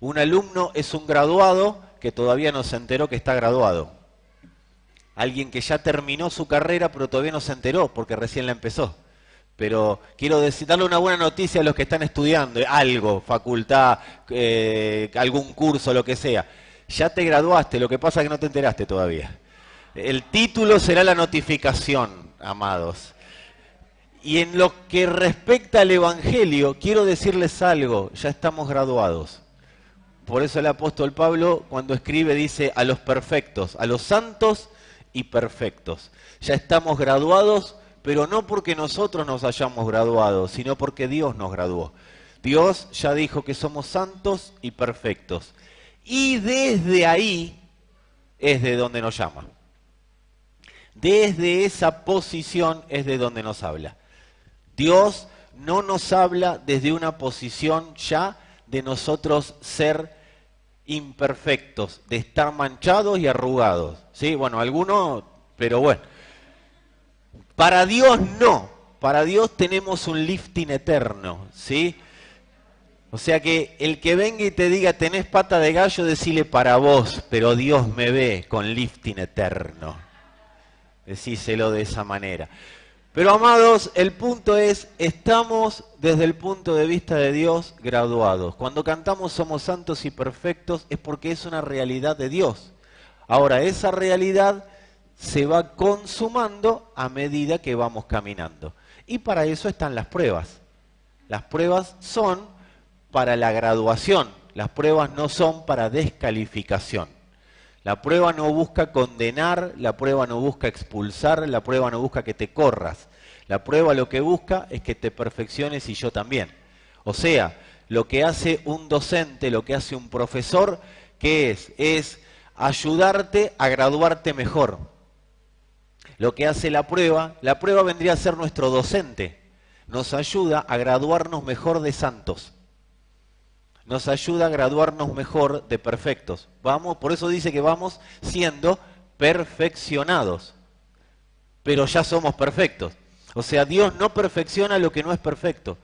Un alumno es un graduado que todavía no se enteró que está graduado. Alguien que ya terminó su carrera pero todavía no se enteró porque recién la empezó. Pero quiero darle una buena noticia a los que están estudiando, algo, facultad, algún curso, lo que sea. Ya te graduaste, lo que pasa es que no te enteraste todavía. El título será la notificación, amados. Y en lo que respecta al Evangelio, quiero decirles algo, ya estamos graduados. Por eso el apóstol Pablo, cuando escribe, dice a los perfectos, a los santos y perfectos. Ya estamos graduados, pero no porque nosotros nos hayamos graduado, sino porque Dios nos graduó. Dios ya dijo que somos santos y perfectos. Y desde ahí es de donde nos llama. Desde esa posición es de donde nos habla. Dios no nos habla desde una posición ya de nosotros ser imperfectos, de estar manchados y arrugados. ¿Sí? Bueno, algunos, pero bueno. Para Dios no. Para Dios tenemos un lifting eterno, ¿sí? O sea que el que venga y te diga tenés pata de gallo, decile para vos, pero Dios me ve con lifting eterno. Decíselo de esa manera. Pero amados, el punto es, estamos desde el punto de vista de Dios graduados. Cuando cantamos somos santos y perfectos es porque es una realidad de Dios. Ahora, esa realidad se va consumando a medida que vamos caminando. Y para eso están las pruebas. Las pruebas son para la graduación. Las pruebas no son para descalificación. La prueba no busca condenar, la prueba no busca expulsar, la prueba no busca que te corras. La prueba lo que busca es que te perfecciones y yo también. O sea, lo que hace un docente, lo que hace un profesor, ¿qué es? Es ayudarte a graduarte mejor. Lo que hace la prueba vendría a ser nuestro docente. Nos ayuda a graduarnos mejor de santos. Nos ayuda a graduarnos mejor de perfectos. Vamos, por eso dice que vamos siendo perfeccionados. Pero ya somos perfectos. O sea, Dios no perfecciona lo que no es perfecto.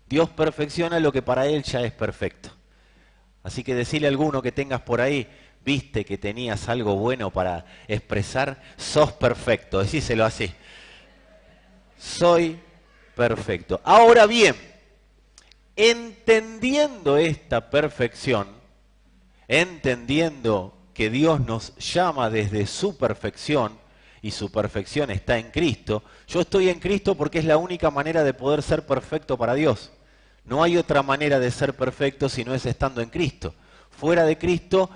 Dios perfecciona lo que para Él ya es perfecto. Así que decirle a alguno que tengas por ahí, viste que tenías algo bueno para expresar, sos perfecto. Decíselo así. Soy perfecto. Ahora bien, entendiendo esta perfección, entendiendo que Dios nos llama desde su perfección, y su perfección está en Cristo, yo estoy en Cristo porque es la única manera de poder ser perfecto para Dios. No hay otra manera de ser perfecto si no es estando en Cristo. Fuera de Cristo,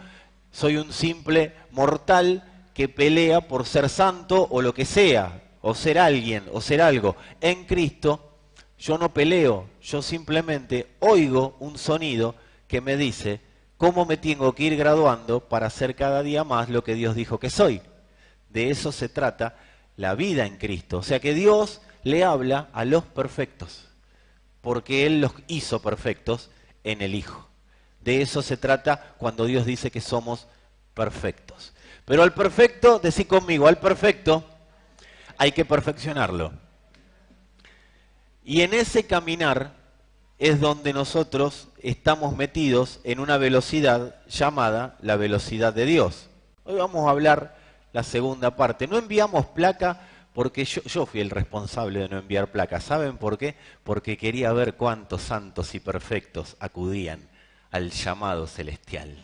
soy un simple mortal que pelea por ser santo o lo que sea, o ser alguien, o ser algo. En Cristo, yo no peleo, yo simplemente oigo un sonido que me dice cómo me tengo que ir graduando para ser cada día más lo que Dios dijo que soy. De eso se trata la vida en Cristo. O sea que Dios le habla a los perfectos, porque Él los hizo perfectos en el Hijo. De eso se trata cuando Dios dice que somos perfectos. Pero al perfecto, decí conmigo, al perfecto hay que perfeccionarlo. Y en ese caminar es donde nosotros estamos metidos en una velocidad llamada la velocidad de Dios. Hoy vamos a hablar la segunda parte. No enviamos placa porque yo fui el responsable de no enviar placa. ¿Saben por qué? Porque quería ver cuántos santos y perfectos acudían al llamado celestial.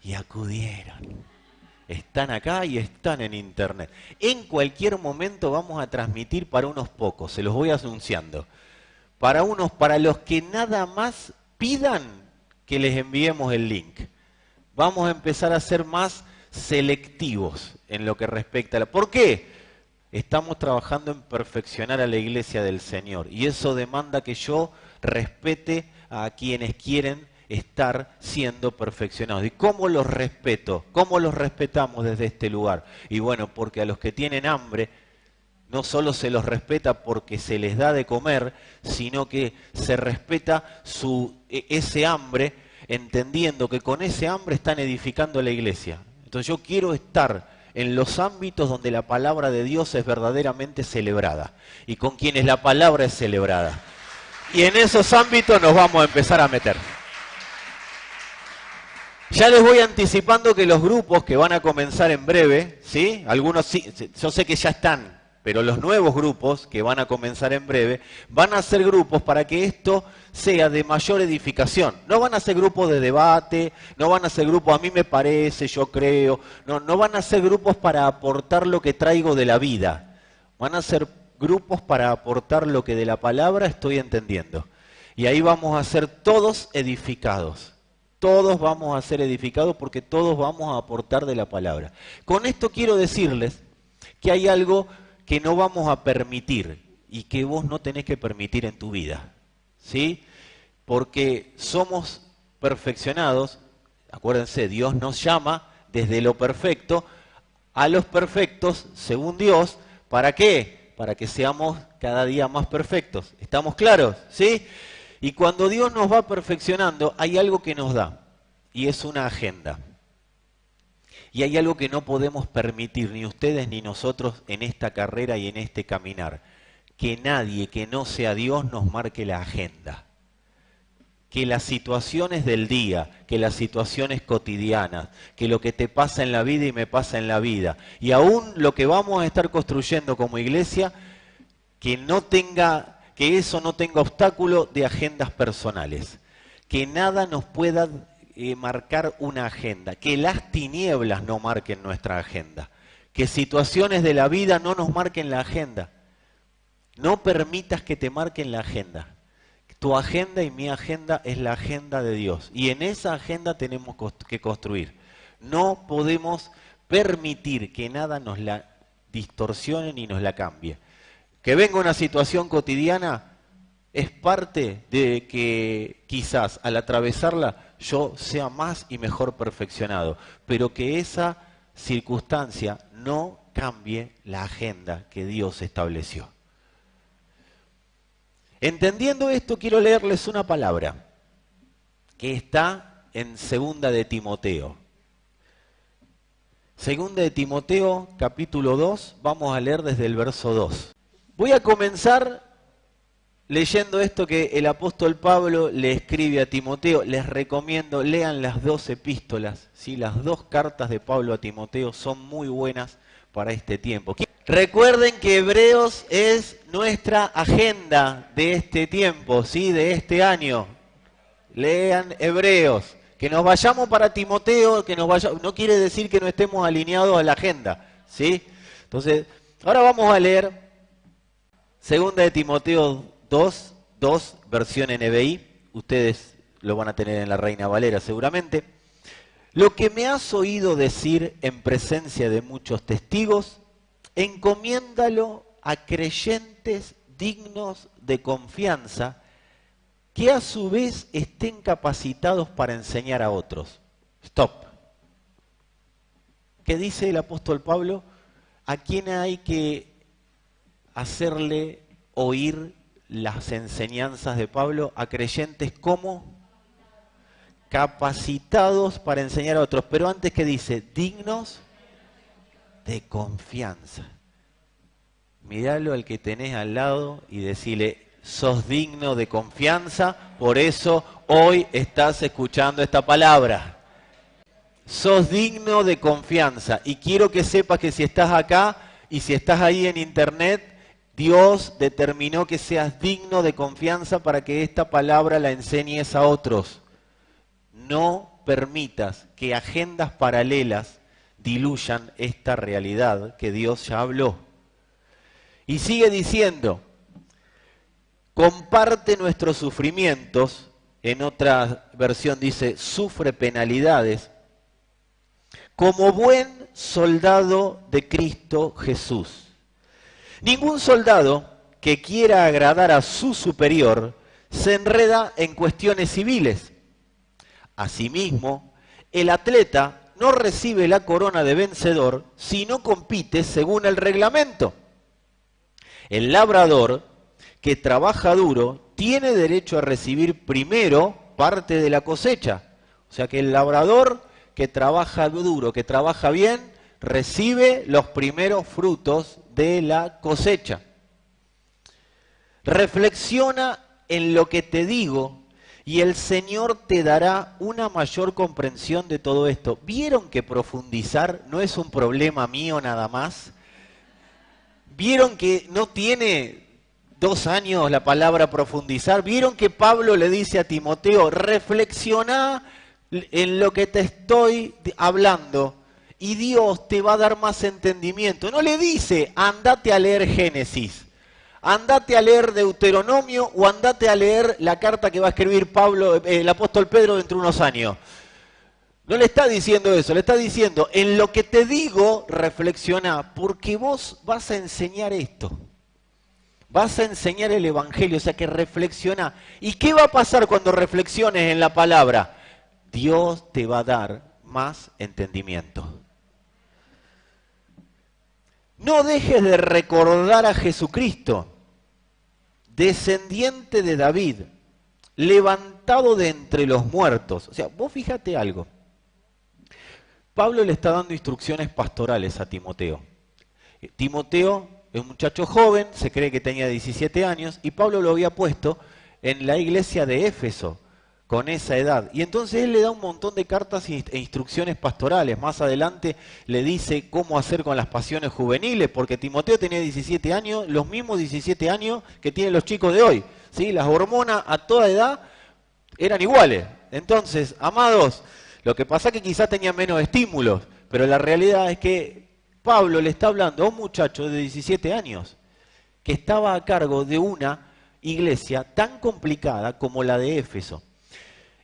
Y acudieron. Están acá y están en internet. En cualquier momento vamos a transmitir para unos pocos, se los voy anunciando. Para los que nada más pidan que les enviemos el link. Vamos a empezar a ser más selectivos en lo que respecta a la... ¿Por qué? Estamos trabajando en perfeccionar a la iglesia del Señor. Y eso demanda que yo respete a quienes quieren estar siendo perfeccionados. ¿Y cómo los respeto? ¿Cómo los respetamos desde este lugar? Y bueno, porque a los que tienen hambre, no solo se los respeta porque se les da de comer, sino que se respeta ese hambre, entendiendo que con ese hambre están edificando la iglesia. Entonces yo quiero estar en los ámbitos donde la palabra de Dios es verdaderamente celebrada y con quienes la palabra es celebrada. Y en esos ámbitos nos vamos a empezar a meter. Ya les voy anticipando que los grupos que van a comenzar en breve, ¿sí? Algunos sí, yo sé que ya están, pero los nuevos grupos que van a comenzar en breve van a ser grupos para que esto sea de mayor edificación. No van a ser grupos de debate, no van a ser grupos a mí me parece, yo creo, no van a ser grupos para aportar lo que traigo de la vida. Van a ser grupos para aportar lo que de la palabra estoy entendiendo. Y ahí vamos a ser todos edificados. Todos vamos a ser edificados porque todos vamos a aportar de la palabra. Con esto quiero decirles que hay algo que no vamos a permitir y que vos no tenés que permitir en tu vida, ¿sí? Porque somos perfeccionados, acuérdense, Dios nos llama desde lo perfecto a los perfectos, según Dios, ¿para qué? Para que seamos cada día más perfectos. ¿Estamos claros? ¿Sí? Y cuando Dios nos va perfeccionando, hay algo que nos da, y es una agenda. Y hay algo que no podemos permitir, ni ustedes ni nosotros, en esta carrera y en este caminar. Que nadie que no sea Dios nos marque la agenda. Que las situaciones del día, que las situaciones cotidianas, que lo que te pasa en la vida y me pasa en la vida, y aún lo que vamos a estar construyendo como iglesia, que eso no tenga obstáculo de agendas personales, que nada nos pueda marcar una agenda, que las tinieblas no marquen nuestra agenda, que situaciones de la vida no nos marquen la agenda. No permitas que te marquen la agenda. Tu agenda y mi agenda es la agenda de Dios, y en esa agenda tenemos que construir. No podemos permitir que nada nos la distorsione ni nos la cambie. Que venga una situación cotidiana es parte de que quizás al atravesarla yo sea más y mejor perfeccionado, pero que esa circunstancia no cambie la agenda que Dios estableció. Entendiendo esto, quiero leerles una palabra que está en 2 de Timoteo. 2 de Timoteo, capítulo 2, vamos a leer desde el verso 2. Voy a comenzar leyendo esto que el apóstol Pablo le escribe a Timoteo. Les recomiendo, lean las 2 epístolas, ¿sí? Las 2 cartas de Pablo a Timoteo son muy buenas para este tiempo. Recuerden que Hebreos es nuestra agenda de este tiempo, ¿sí? De este año. Lean Hebreos. Que nos vayamos para Timoteo, no quiere decir que no estemos alineados a la agenda, ¿sí? Entonces, ahora vamos a leer 2 de Timoteo 2, versión NBI. Ustedes lo van a tener en la Reina Valera seguramente. Lo que me has oído decir en presencia de muchos testigos, encomiéndalo a creyentes dignos de confianza, que a su vez estén capacitados para enseñar a otros. Stop. ¿Qué dice el apóstol Pablo? ¿A quién hay que hacerle oír las enseñanzas de Pablo? A creyentes como capacitados para enseñar a otros. Pero antes, ¿qué dice? Dignos de confianza. Miralo al que tenés al lado y decile, sos digno de confianza, por eso hoy estás escuchando esta palabra. Sos digno de confianza. Y quiero que sepas que si estás acá y si estás ahí en internet, Dios determinó que seas digno de confianza para que esta palabra la enseñes a otros. No permitas que agendas paralelas diluyan esta realidad que Dios ya habló. Y sigue diciendo, comparte nuestros sufrimientos, en otra versión dice, sufre penalidades, como buen soldado de Cristo Jesús. Ningún soldado que quiera agradar a su superior se enreda en cuestiones civiles. Asimismo, el atleta no recibe la corona de vencedor si no compite según el reglamento. El labrador que trabaja duro tiene derecho a recibir primero parte de la cosecha. O sea que el labrador que trabaja duro, que trabaja bien, recibe los primeros frutos de la cosecha. Reflexiona en lo que te digo y el Señor te dará una mayor comprensión de todo esto. ¿Vieron que profundizar no es un problema mío nada más? ¿Vieron que no tiene 2 años la palabra profundizar? ¿Vieron que Pablo le dice a Timoteo, reflexiona en lo que te estoy hablando y Dios te va a dar más entendimiento? No le dice, andate a leer Génesis, andate a leer Deuteronomio o andate a leer la carta que va a escribir Pablo, el apóstol Pedro dentro de unos años. No le está diciendo eso, le está diciendo, en lo que te digo, reflexiona, porque vos vas a enseñar esto. Vas a enseñar el Evangelio, o sea que reflexiona. ¿Y qué va a pasar cuando reflexiones en la palabra? Dios te va a dar más entendimiento. No dejes de recordar a Jesucristo, descendiente de David, levantado de entre los muertos. O sea, vos fíjate algo. Pablo le está dando instrucciones pastorales a Timoteo. Timoteo es un muchacho joven, se cree que tenía 17 años, y Pablo lo había puesto en la iglesia de Éfeso, con esa edad. Y entonces él le da un montón de cartas e instrucciones pastorales. Más adelante le dice cómo hacer con las pasiones juveniles, porque Timoteo tenía 17 años, los mismos 17 años que tienen los chicos de hoy. ¿Sí? Las hormonas a toda edad eran iguales. Entonces, amados, lo que pasa es que quizás tenían menos estímulos, pero la realidad es que Pablo le está hablando a un muchacho de 17 años que estaba a cargo de una iglesia tan complicada como la de Éfeso.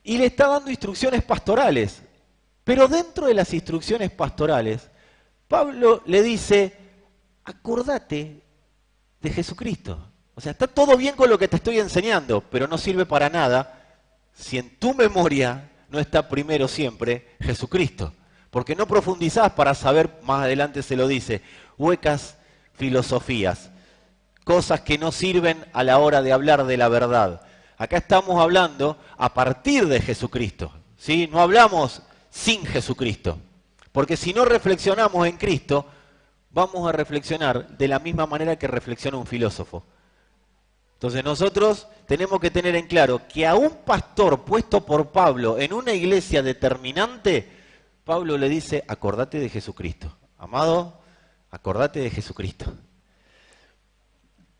Y le está dando instrucciones pastorales. Pero dentro de las instrucciones pastorales, Pablo le dice, acordate de Jesucristo. O sea, está todo bien con lo que te estoy enseñando, pero no sirve para nada si en tu memoria no está primero siempre Jesucristo. Porque no profundizás para saber, más adelante se lo dice, huecas filosofías, cosas que no sirven a la hora de hablar de la verdad. Acá estamos hablando a partir de Jesucristo, ¿sí? No hablamos sin Jesucristo, porque si no reflexionamos en Cristo, vamos a reflexionar de la misma manera que reflexiona un filósofo. Entonces nosotros tenemos que tener en claro que a un pastor puesto por Pablo en una iglesia determinante, Pablo le dice, acordate de Jesucristo. Amado, acordate de Jesucristo.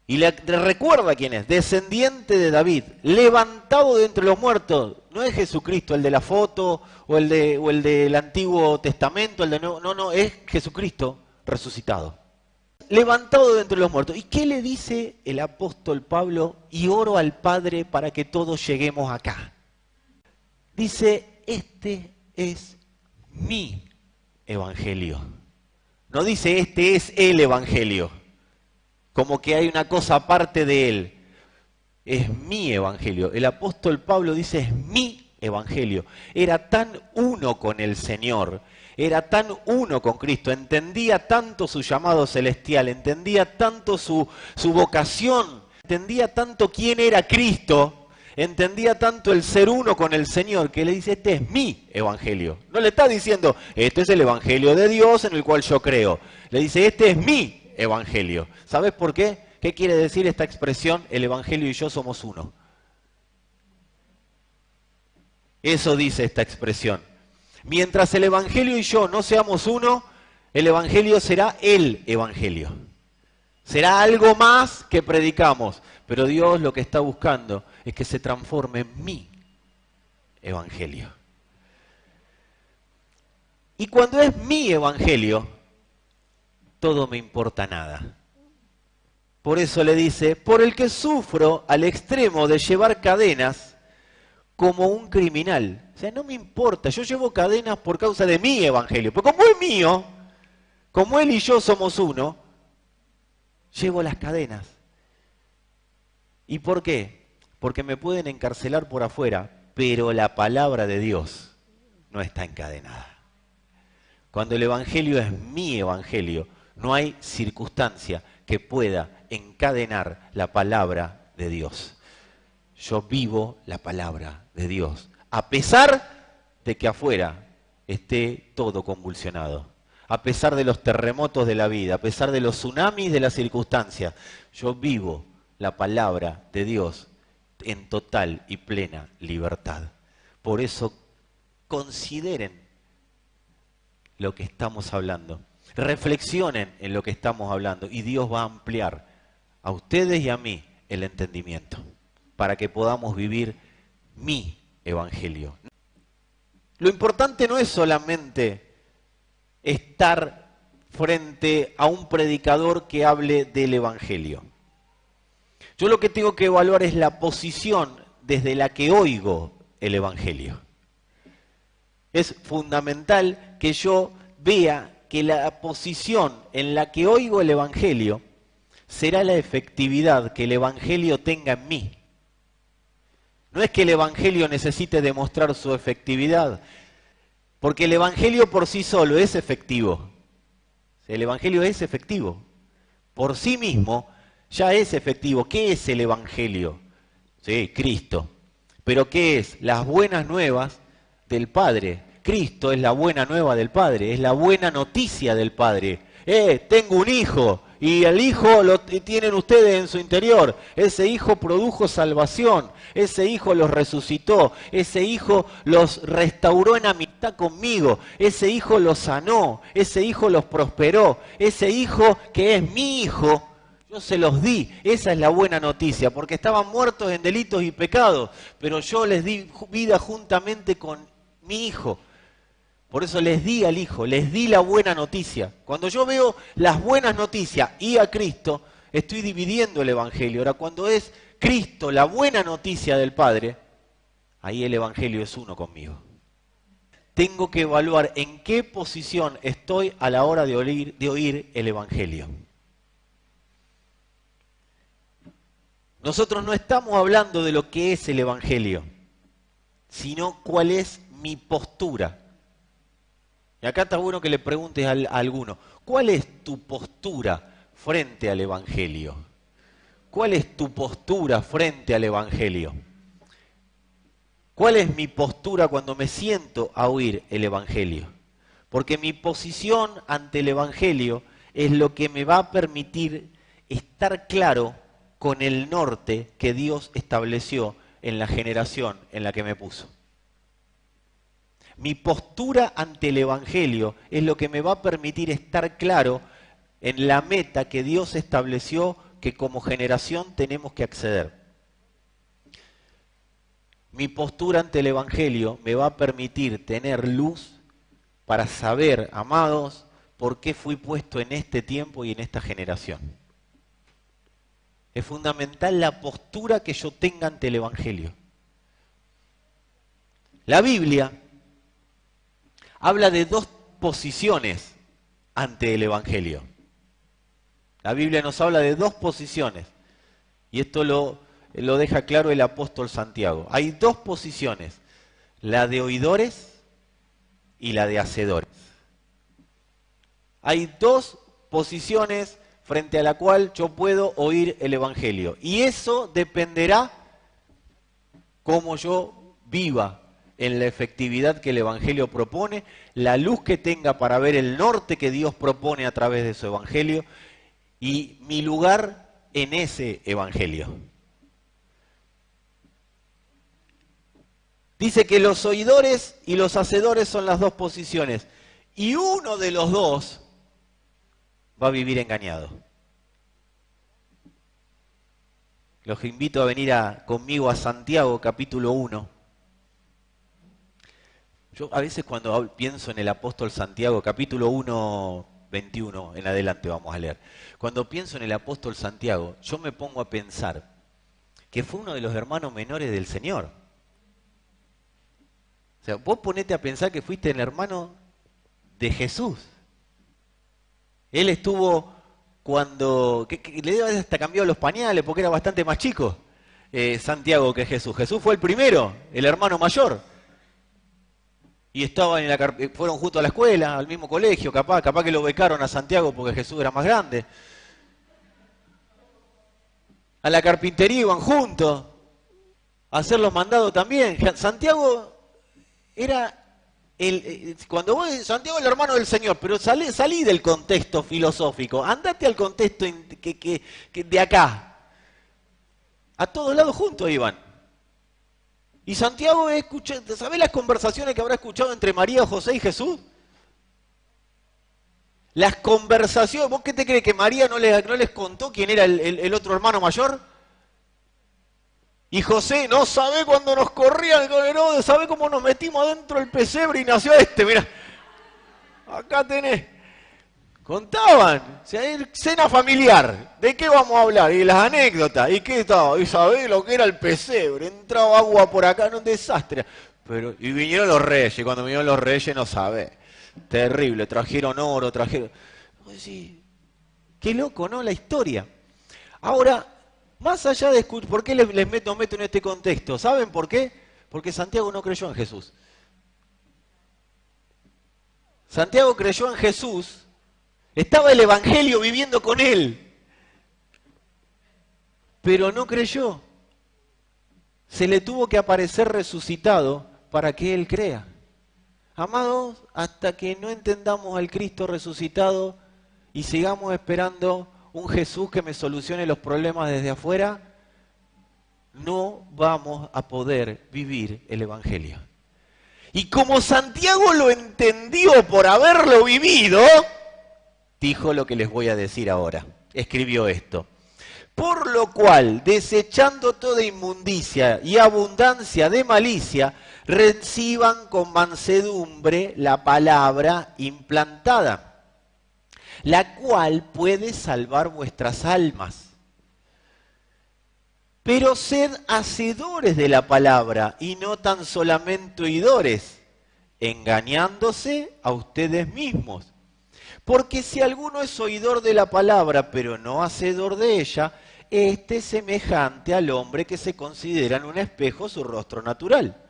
Y le recuerda quién es, descendiente de David, levantado de entre los muertos. No es Jesucristo el de la foto o el del Antiguo Testamento, no, es Jesucristo resucitado. Levantado de entre los muertos. ¿Y qué le dice el apóstol Pablo? Y oro al Padre para que todos lleguemos acá. Dice, este es mi evangelio. No dice, este es el evangelio. Como que hay una cosa aparte de él. Es mi evangelio. El apóstol Pablo dice, es mi evangelio. Era tan uno con el Señor, era tan uno con Cristo, entendía tanto su llamado celestial, entendía tanto su vocación, entendía tanto quién era Cristo, entendía tanto el ser uno con el Señor, que le dice, este es mi evangelio. No le está diciendo, este es el evangelio de Dios en el cual yo creo. Le dice, este es mi evangelio. ¿Sabes por qué? ¿Qué quiere decir esta expresión? El evangelio y yo somos uno. Eso dice esta expresión. Mientras el evangelio y yo no seamos uno, el evangelio será el evangelio. Será algo más que predicamos. Pero Dios lo que está buscando es que se transforme en mi evangelio. Y cuando es mi evangelio, todo me importa nada. Por eso le dice, por el que sufro al extremo de llevar cadenas como un criminal. O sea, no me importa, yo llevo cadenas por causa de mi evangelio. Porque como es mío, como él y yo somos uno, llevo las cadenas. ¿Y por qué? Porque me pueden encarcelar por afuera, pero la palabra de Dios no está encadenada. Cuando el evangelio es mi evangelio, no hay circunstancia que pueda encadenar la palabra de Dios. Yo vivo la palabra de Dios, a pesar de que afuera esté todo convulsionado, a pesar de los terremotos de la vida, a pesar de los tsunamis de las circunstancias. Yo vivo la palabra de Dios en total y plena libertad. Por eso, consideren lo que estamos hablando. Reflexionen en lo que estamos hablando y Dios va a ampliar a ustedes y a mí el entendimiento para que podamos vivir mi evangelio. Lo importante no es solamente estar frente a un predicador que hable del evangelio. Yo lo que tengo que evaluar es la posición desde la que oigo el evangelio. Es fundamental que yo vea que la posición en la que oigo el evangelio será la efectividad que el evangelio tenga en mí. No es que el evangelio necesite demostrar su efectividad, porque el evangelio por sí solo es efectivo. El evangelio es efectivo. Por sí mismo ya es efectivo. ¿Qué es el evangelio? Sí, Cristo. ¿Pero qué es? Las buenas nuevas del Padre. Cristo es la buena nueva del Padre, es la buena noticia del Padre. Tengo un hijo y el hijo lo tienen ustedes en su interior. Ese hijo produjo salvación, ese hijo los resucitó, ese hijo los restauró en amistad conmigo, ese hijo los sanó, ese hijo los prosperó, ese hijo que es mi hijo, yo se los di. Esa es la buena noticia, porque estaban muertos en delitos y pecados, pero yo les di vida juntamente con mi hijo. Por eso les di al Hijo, les di la buena noticia. Cuando yo veo las buenas noticias y a Cristo, estoy dividiendo el Evangelio. Ahora, cuando es Cristo la buena noticia del Padre, ahí el Evangelio es uno conmigo. Tengo que evaluar en qué posición estoy a la hora de oír el Evangelio. Nosotros no estamos hablando de lo que es el Evangelio, sino cuál es mi postura. Y acá está bueno que le preguntes a alguno, ¿cuál es tu postura frente al Evangelio? ¿Cuál es tu postura frente al Evangelio? ¿Cuál es mi postura cuando me siento a oír el Evangelio? Porque mi posición ante el Evangelio es lo que me va a permitir estar claro con el norte que Dios estableció en la generación en la que me puso. Mi postura ante el Evangelio es lo que me va a permitir estar claro en la meta que Dios estableció que como generación tenemos que acceder. Mi postura ante el Evangelio me va a permitir tener luz para saber, amados, por qué fui puesto en este tiempo y en esta generación. Es fundamental la postura que yo tenga ante el Evangelio. La Biblia habla de dos posiciones ante el Evangelio. La Biblia nos habla de dos posiciones. Y esto lo deja claro el apóstol Santiago. Hay dos posiciones, la de oidores y la de hacedores. Hay dos posiciones frente a la cual yo puedo oír el Evangelio. Y eso dependerá cómo yo viva en la efectividad que el Evangelio propone, la luz que tenga para ver el norte que Dios propone a través de su Evangelio y mi lugar en ese Evangelio. Dice que los oidores y los hacedores son las dos posiciones y uno de los dos va a vivir engañado. Los invito a venir conmigo a Santiago capítulo 1. Yo a veces cuando pienso en el apóstol Santiago, capítulo 1, 21, en adelante vamos a leer. Cuando pienso en el apóstol Santiago, yo me pongo a pensar que fue uno de los hermanos menores del Señor. O sea, vos ponete a pensar que fuiste el hermano de Jesús. Él estuvo cuando... que le debe haber hasta cambiado los pañales porque era bastante más chico Santiago que Jesús. Jesús fue el primero, el hermano mayor. Y estaban fueron juntos a la escuela, al mismo colegio, capaz que lo becaron a Santiago porque Jesús era más grande. A la carpintería iban juntos, a hacer los mandados también. Santiago era Santiago es el hermano del Señor, pero salí del contexto filosófico, andate al contexto de acá. A todos lados juntos iban. Y Santiago escucha, ¿sabés las conversaciones que habrá escuchado entre María, José y Jesús? Las conversaciones, ¿vos qué te crees que María no les contó quién era el otro hermano mayor? Y José, no sabe cuando nos corrían con Herodes, sabe cómo nos metimos adentro del pesebre y nació mira, acá tenés. Contaban, o sea, cena familiar, ¿de qué vamos a hablar? Y las anécdotas, ¿y qué estaba? ¿Y sabés lo que era el pesebre? Entraba agua por acá, era un desastre. Y vinieron los reyes, cuando vinieron los reyes no sabés. Terrible, trajeron oro, trajeron... Sí, qué loco, ¿no? La historia. Ahora, más allá de escuchar, ¿por qué nos meto en este contexto? ¿Saben por qué? Porque Santiago no creyó en Jesús. Santiago creyó en Jesús, estaba el Evangelio viviendo con él, pero no creyó. Se le tuvo que aparecer resucitado para que él crea. Amados, hasta que no entendamos al Cristo resucitado y sigamos esperando un Jesús que me solucione los problemas desde afuera, no vamos a poder vivir el Evangelio. Y como Santiago lo entendió por haberlo vivido, dijo lo que les voy a decir ahora. Escribió esto. Por lo cual, desechando toda inmundicia y abundancia de malicia, reciban con mansedumbre la palabra implantada, la cual puede salvar vuestras almas. Pero sed hacedores de la palabra y no tan solamente oidores, engañándose a ustedes mismos. Porque si alguno es oidor de la palabra, pero no hacedor de ella, este es semejante al hombre que se considera en un espejo su rostro natural.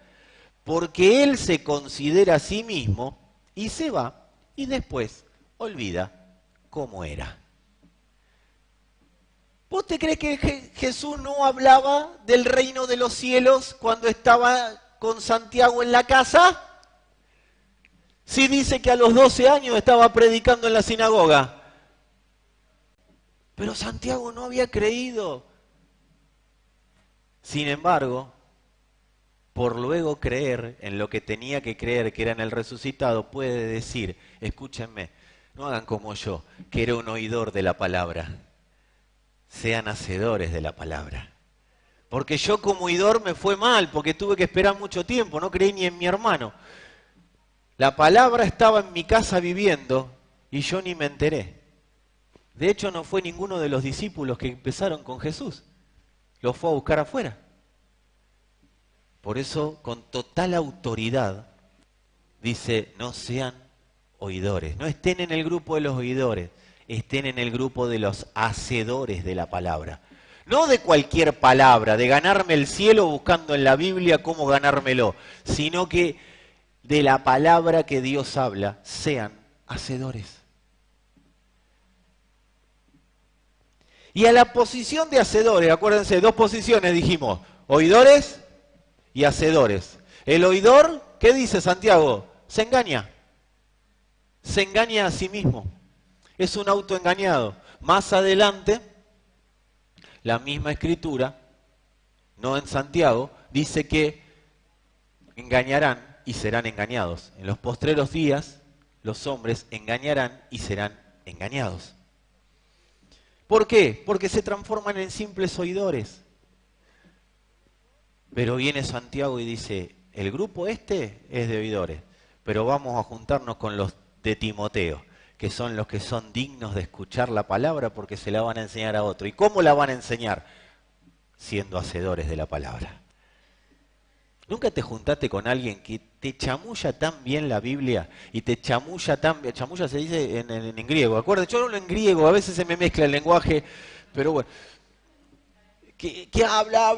Porque él se considera a sí mismo y se va y después olvida cómo era. ¿Vos te crees que Jesús no hablaba del reino de los cielos cuando estaba con Santiago en la casa? Sí, dice que a los 12 años estaba predicando en la sinagoga. Pero Santiago no había creído. Sin embargo, por luego creer en lo que tenía que creer, que era en el resucitado, puede decir, escúchenme, no hagan como yo, que era un oidor de la palabra. Sean hacedores de la palabra. Porque yo como oidor me fue mal, porque tuve que esperar mucho tiempo, no creí ni en mi hermano. La palabra estaba en mi casa viviendo y yo ni me enteré. De hecho, no fue ninguno de los discípulos que empezaron con Jesús. Los fue a buscar afuera. Por eso, con total autoridad, dice, no sean oidores. No estén en el grupo de los oidores, estén en el grupo de los hacedores de la palabra. No de cualquier palabra, de ganarme el cielo buscando en la Biblia cómo ganármelo, sino que de la palabra que Dios habla, sean hacedores. Y a la posición de hacedores, acuérdense, dos posiciones dijimos, oidores y hacedores. El oidor, ¿qué dice Santiago? Se engaña a sí mismo, es un autoengañado. Más adelante, la misma escritura, no en Santiago, dice que engañarán y serán engañados. En los postreros días, los hombres engañarán y serán engañados. ¿Por qué? Porque se transforman en simples oidores. Pero viene Santiago y dice, el grupo este es de oidores, pero vamos a juntarnos con los de Timoteo, que son los que son dignos de escuchar la palabra porque se la van a enseñar a otro. ¿Y cómo la van a enseñar? Siendo hacedores de la palabra. ¿Nunca te juntaste con alguien que te chamulla tan bien la Biblia y te chamulla tan bien? Chamulla se dice en griego, acuérdense, yo hablo en griego, a veces se me mezcla el lenguaje, pero bueno. Que habla,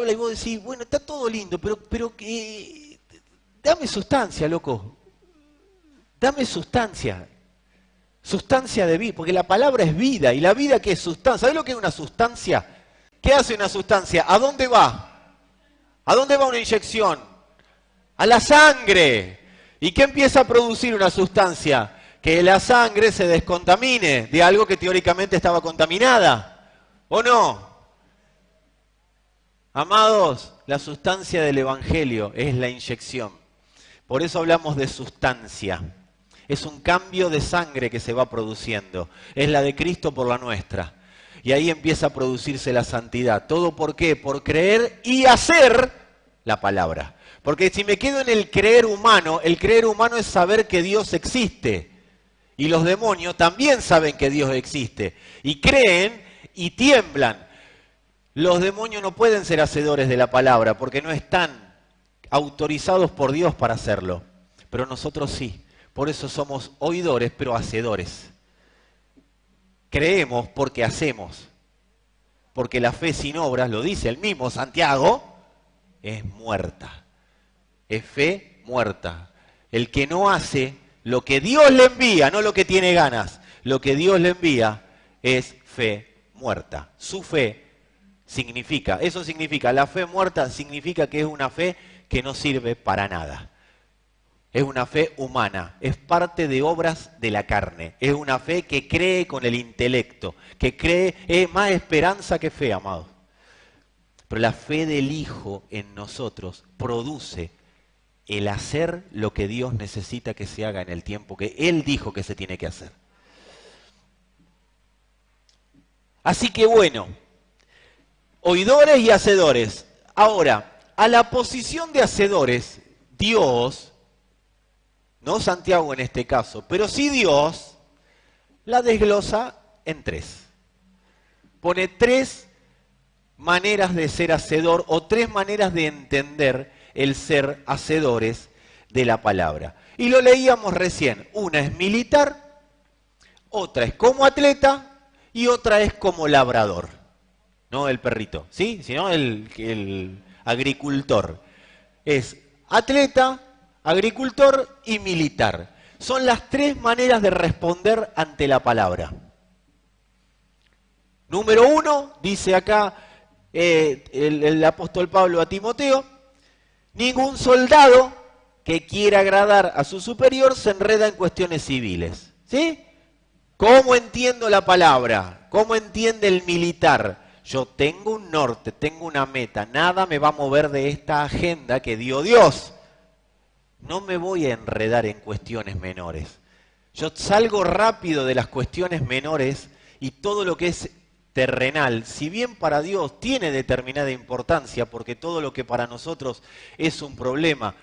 y vos decís, bueno, está todo lindo, pero que dame sustancia, loco. Dame sustancia. Sustancia de vida, porque la palabra es vida, y la vida ¿qué es sustancia? ¿Sabés lo que es una sustancia? ¿Qué hace una sustancia? ¿A dónde va? ¿A dónde va una inyección? A la sangre. ¿Y qué empieza a producir una sustancia? Que la sangre se descontamine de algo que teóricamente estaba contaminada. ¿O no? Amados, la sustancia del Evangelio es la inyección. Por eso hablamos de sustancia. Es un cambio de sangre que se va produciendo. Es la de Cristo por la nuestra. Y ahí empieza a producirse la santidad. ¿Todo por qué? Por creer y hacer la palabra. Porque si me quedo en el creer humano es saber que Dios existe. Y los demonios también saben que Dios existe. Y creen y tiemblan. Los demonios no pueden ser hacedores de la palabra porque no están autorizados por Dios para hacerlo. Pero nosotros sí. Por eso somos oidores, pero hacedores. Creemos porque hacemos. Porque la fe sin obras, lo dice el mismo Santiago, es muerta. Es fe muerta. El que no hace lo que Dios le envía, no lo que tiene ganas, lo que Dios le envía es fe muerta. Su fe significa, eso significa, la fe muerta significa que es una fe que no sirve para nada. Es una fe humana, es parte de obras de la carne. Es una fe que cree con el intelecto, que cree, es más esperanza que fe, amados. Pero la fe del Hijo en nosotros produce el hacer lo que Dios necesita que se haga en el tiempo que Él dijo que se tiene que hacer. Así que bueno, oidores y hacedores. Ahora, a la posición de hacedores, Dios, no Santiago en este caso, pero sí Dios, la desglosa en tres. Pone tres maneras de ser hacedor o tres maneras de entender el ser hacedores de la palabra. Y lo leíamos recién. Una es militar, otra es como atleta y otra es como labrador. No el perrito, ¿sí? Sino el agricultor. Es atleta, agricultor y militar. Son las tres maneras de responder ante la palabra. Número uno, dice acá el apóstol Pablo a Timoteo, ningún soldado que quiera agradar a su superior se enreda en cuestiones civiles. ¿Sí? ¿Cómo entiendo la palabra? ¿Cómo entiende el militar? Yo tengo un norte, tengo una meta, nada me va a mover de esta agenda que dio Dios. No me voy a enredar en cuestiones menores. Yo salgo rápido de las cuestiones menores y todo lo que es terrenal, si bien para Dios tiene determinada importancia, porque todo lo que para nosotros es un problema,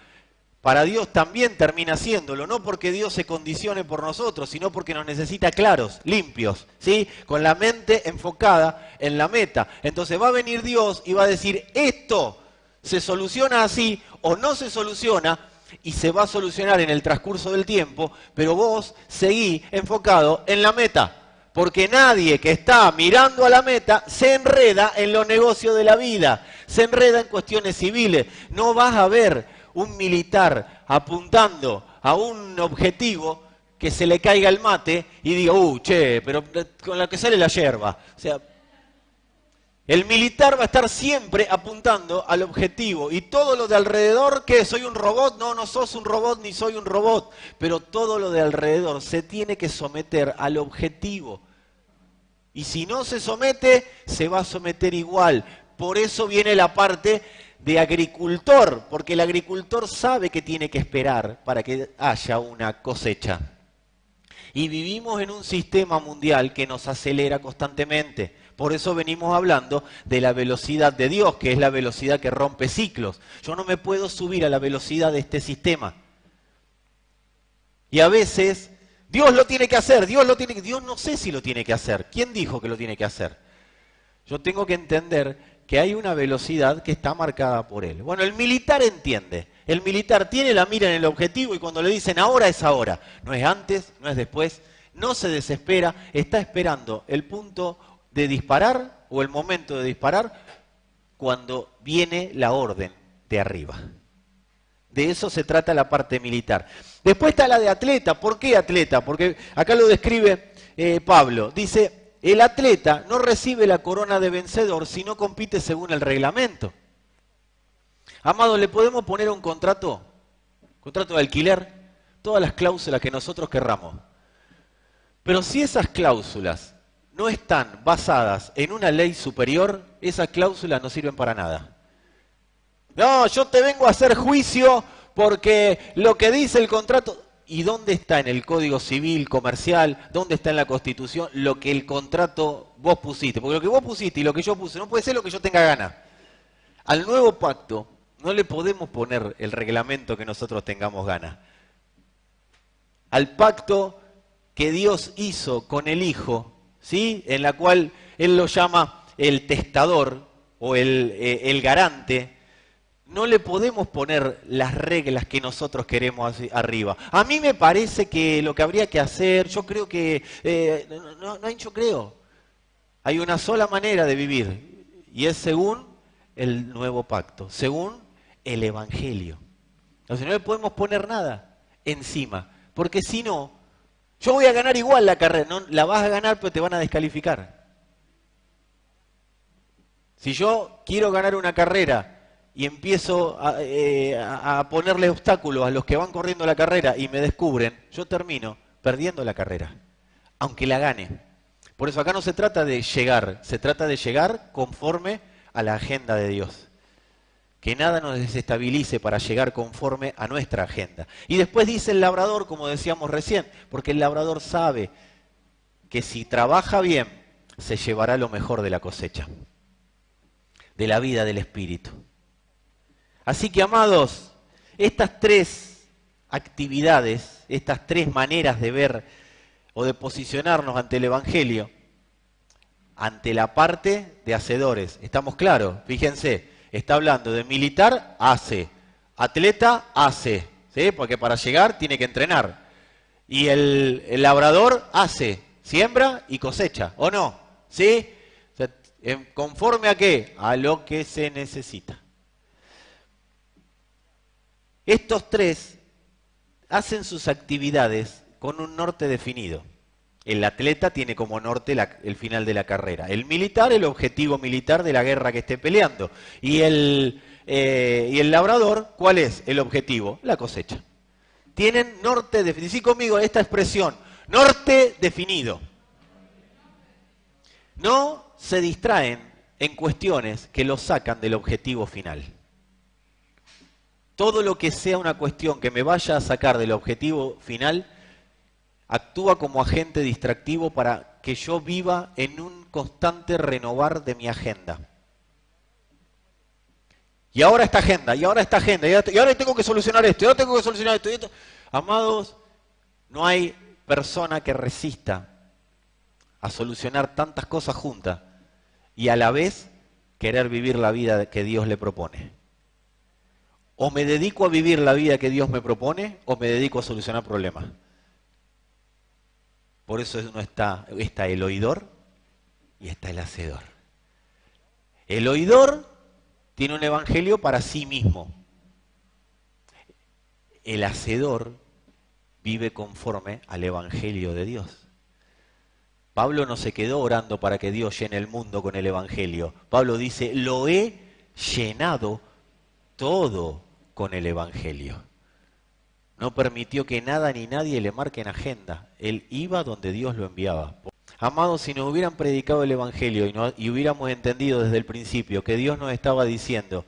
para Dios también termina siéndolo, no porque Dios se condicione por nosotros, sino porque nos necesita claros, limpios, ¿sí? Con la mente enfocada en la meta. Entonces va a venir Dios y va a decir, esto se soluciona así o no se soluciona, y se va a solucionar en el transcurso del tiempo, pero vos seguí enfocado en la meta. Porque nadie que está mirando a la meta se enreda en los negocios de la vida, se enreda en cuestiones civiles. No vas a ver un militar apuntando a un objetivo que se le caiga el mate y diga, che, pero con la que sale la yerba. O sea, el militar va a estar siempre apuntando al objetivo. Y todo lo de alrededor, ¿qué? ¿Soy un robot? No, no sos un robot ni soy un robot. Pero todo lo de alrededor se tiene que someter al objetivo. Y si no se somete, se va a someter igual. Por eso viene la parte de agricultor. Porque el agricultor sabe que tiene que esperar para que haya una cosecha. Y vivimos en un sistema mundial que nos acelera constantemente. Por eso venimos hablando de la velocidad de Dios, que es la velocidad que rompe ciclos. Yo no me puedo subir a la velocidad de este sistema. Y a veces, Dios lo tiene que hacer, Dios no sé si lo tiene que hacer. ¿Quién dijo que lo tiene que hacer? Yo tengo que entender que hay una velocidad que está marcada por Él. Bueno, el militar entiende. El militar tiene la mira en el objetivo y cuando le dicen ahora es ahora. No es antes, no es después. No se desespera, está esperando el punto de disparar o el momento de disparar cuando viene la orden de arriba. De eso se trata la parte militar. Después está la de atleta. ¿Por qué atleta? Porque acá lo describe Pablo. Dice, el atleta no recibe la corona de vencedor si no compite según el reglamento. Amado, ¿le podemos poner un contrato de alquiler? Todas las cláusulas que nosotros querramos. Pero si esas cláusulas no están basadas en una ley superior, esas cláusulas no sirven para nada. No, yo te vengo a hacer juicio porque lo que dice el contrato... ¿Y dónde está en el Código Civil, Comercial, dónde está en la Constitución lo que el contrato vos pusiste? Porque lo que vos pusiste y lo que yo puse no puede ser lo que yo tenga ganas. Al nuevo pacto no le podemos poner el reglamento que nosotros tengamos ganas. Al pacto que Dios hizo con el Hijo, ¿sí? En la cual Él lo llama el testador o el garante, no le podemos poner las reglas que nosotros queremos arriba. A mí me parece que lo que habría que hacer, yo creo que, no hay yo creo. Hay una sola manera de vivir y es según el nuevo pacto, según el Evangelio. Entonces no le podemos poner nada encima, porque si no, yo voy a ganar igual la carrera, no, la vas a ganar pero te van a descalificar. Si yo quiero ganar una carrera y empiezo a ponerle obstáculos a los que van corriendo la carrera y me descubren, yo termino perdiendo la carrera, aunque la gane. Por eso acá no se trata de llegar, se trata de llegar conforme a la agenda de Dios. Que nada nos desestabilice para llegar conforme a nuestra agenda. Y después dice el labrador, como decíamos recién, porque el labrador sabe que si trabaja bien, se llevará lo mejor de la cosecha, de la vida del Espíritu. Así que, amados, estas tres actividades, estas tres maneras de ver o de posicionarnos ante el Evangelio, ante la parte de hacedores, ¿estamos claros? Fíjense, está hablando de militar, hace, atleta, hace, ¿sí? Porque para llegar tiene que entrenar. Y el labrador hace, siembra y cosecha, ¿o no? ¿Sí? O sea, ¿conforme a qué? A lo que se necesita. Estos tres hacen sus actividades con un norte definido. El atleta tiene como norte el final de la carrera. El militar, el objetivo militar de la guerra que esté peleando. Y el labrador, ¿cuál es el objetivo? La cosecha. Tienen norte definido. Decí conmigo esta expresión, norte definido. No se distraen en cuestiones que los sacan del objetivo final. Todo lo que sea una cuestión que me vaya a sacar del objetivo final, actúa como agente distractivo para que yo viva en un constante renovar de mi agenda. Y ahora esta agenda, y ahora esta agenda, y ahora tengo que solucionar esto, y ahora tengo que solucionar esto, y esto. Amados, no hay persona que resista a solucionar tantas cosas juntas y a la vez querer vivir la vida que Dios le propone. O me dedico a vivir la vida que Dios me propone, o me dedico a solucionar problemas. Por eso no está el oidor y está el hacedor. El oidor tiene un evangelio para sí mismo. El hacedor vive conforme al evangelio de Dios. Pablo no se quedó orando para que Dios llene el mundo con el evangelio. Pablo dice, lo he llenado todo con el evangelio. No permitió que nada ni nadie le marquen agenda. Él iba donde Dios lo enviaba. Amados, si nos hubieran predicado el evangelio y hubiéramos entendido desde el principio que Dios nos estaba diciendo,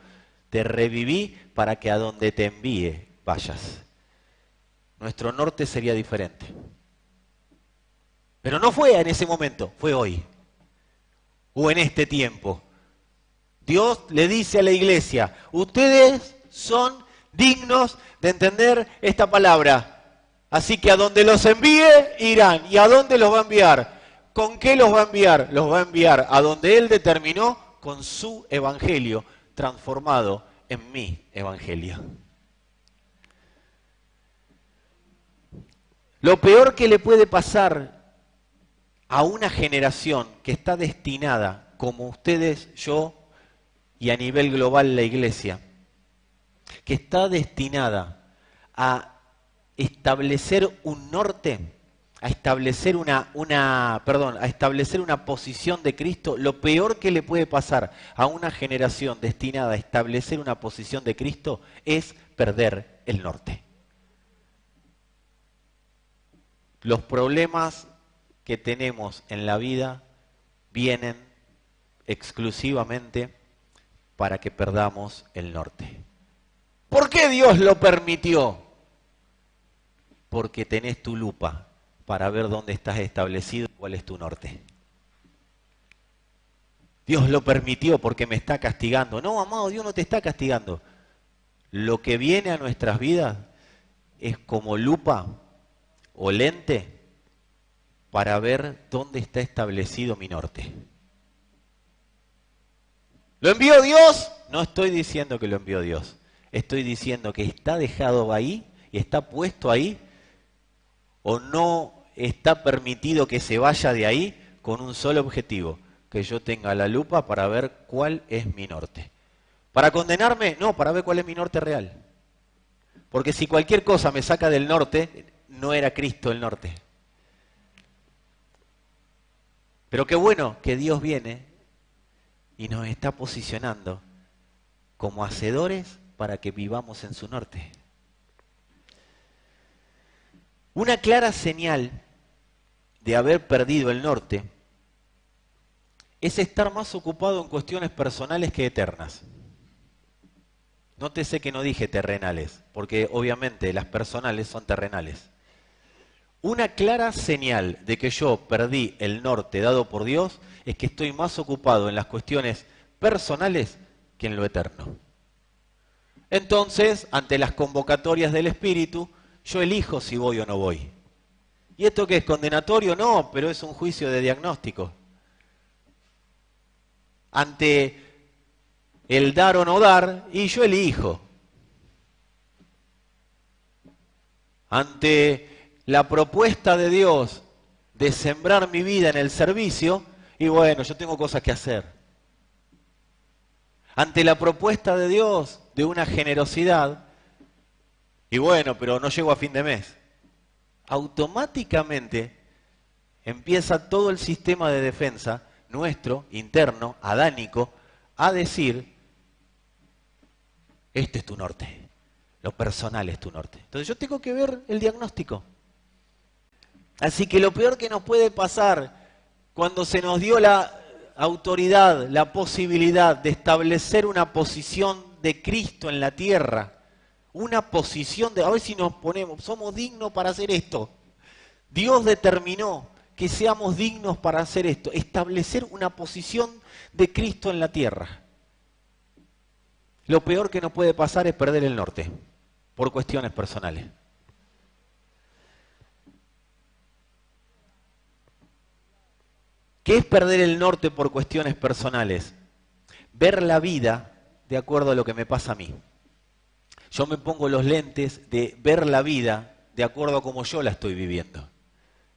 te reviví para que a donde te envíe vayas, nuestro norte sería diferente. Pero no fue en ese momento, fue hoy. O en este tiempo. Dios le dice a la iglesia, ustedes son dignos de entender esta palabra. Así que a donde los envíe, irán. ¿Y a dónde los va a enviar? ¿Con qué los va a enviar? Los va a enviar a donde Él determinó, con su evangelio transformado en mi evangelio. Lo peor que le puede pasar a una generación que está destinada, como ustedes, yo y a nivel global la iglesia, que está destinada a establecer un norte, a establecer a establecer una posición de Cristo, lo peor que le puede pasar a una generación destinada a establecer una posición de Cristo es perder el norte. Los problemas que tenemos en la vida vienen exclusivamente para que perdamos el norte. ¿Por qué Dios lo permitió? Porque tenés tu lupa para ver dónde estás establecido, cuál es tu norte. Dios lo permitió porque me está castigando. No, amado, Dios no te está castigando. Lo que viene a nuestras vidas es como lupa o lente para ver dónde está establecido mi norte. ¿Lo envió Dios? No estoy diciendo que lo envió Dios. Estoy diciendo que está dejado ahí y está puesto ahí, o no está permitido que se vaya de ahí con un solo objetivo, que yo tenga la lupa para ver cuál es mi norte. ¿Para condenarme? No, para ver cuál es mi norte real. Porque si cualquier cosa me saca del norte, no era Cristo el norte. Pero qué bueno que Dios viene y nos está posicionando como hacedores para que vivamos en su norte. Una clara señal de haber perdido el norte es estar más ocupado en cuestiones personales que eternas. Nótese que no dije terrenales, porque obviamente las personales son terrenales. Una clara señal de que yo perdí el norte dado por Dios es que estoy más ocupado en las cuestiones personales que en lo eterno. Entonces, ante las convocatorias del Espíritu, yo elijo si voy o no voy. ¿Y esto qué es condenatorio? No, pero es un juicio de diagnóstico. Ante el dar o no dar, y yo elijo. Ante la propuesta de Dios de sembrar mi vida en el servicio, y bueno, yo tengo cosas que hacer. Ante la propuesta de Dios de una generosidad, y bueno, pero no llego a fin de mes. Automáticamente empieza todo el sistema de defensa nuestro, interno, adánico, a decir, este es tu norte, lo personal es tu norte. Entonces yo tengo que ver el diagnóstico. Así que lo peor que nos puede pasar cuando se nos dio la autoridad, la posibilidad de establecer una posición de Cristo en la tierra, una posición de, a ver si nos ponemos, somos dignos para hacer esto. Dios determinó que seamos dignos para hacer esto, establecer una posición de Cristo en la tierra. Lo peor que nos puede pasar es perder el norte, por cuestiones personales. ¿Qué es perder el norte por cuestiones personales? Ver la vida de acuerdo a lo que me pasa a mí. Yo me pongo los lentes de ver la vida de acuerdo a cómo yo la estoy viviendo.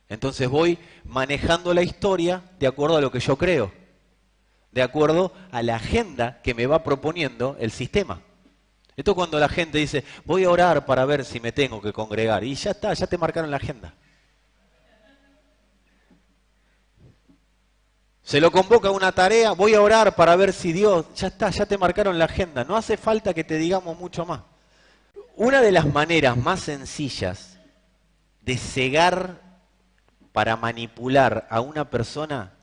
Entonces voy manejando la historia de acuerdo a lo que yo creo, de acuerdo a la agenda que me va proponiendo el sistema. Esto cuando la gente dice, voy a orar para ver si me tengo que congregar, y ya está, ya te marcaron la agenda. Se lo convoca a una tarea, voy a orar para ver si Dios, ya está, ya te marcaron la agenda, no hace falta que te digamos mucho más. Una de las maneras más sencillas de cegar para manipular a una persona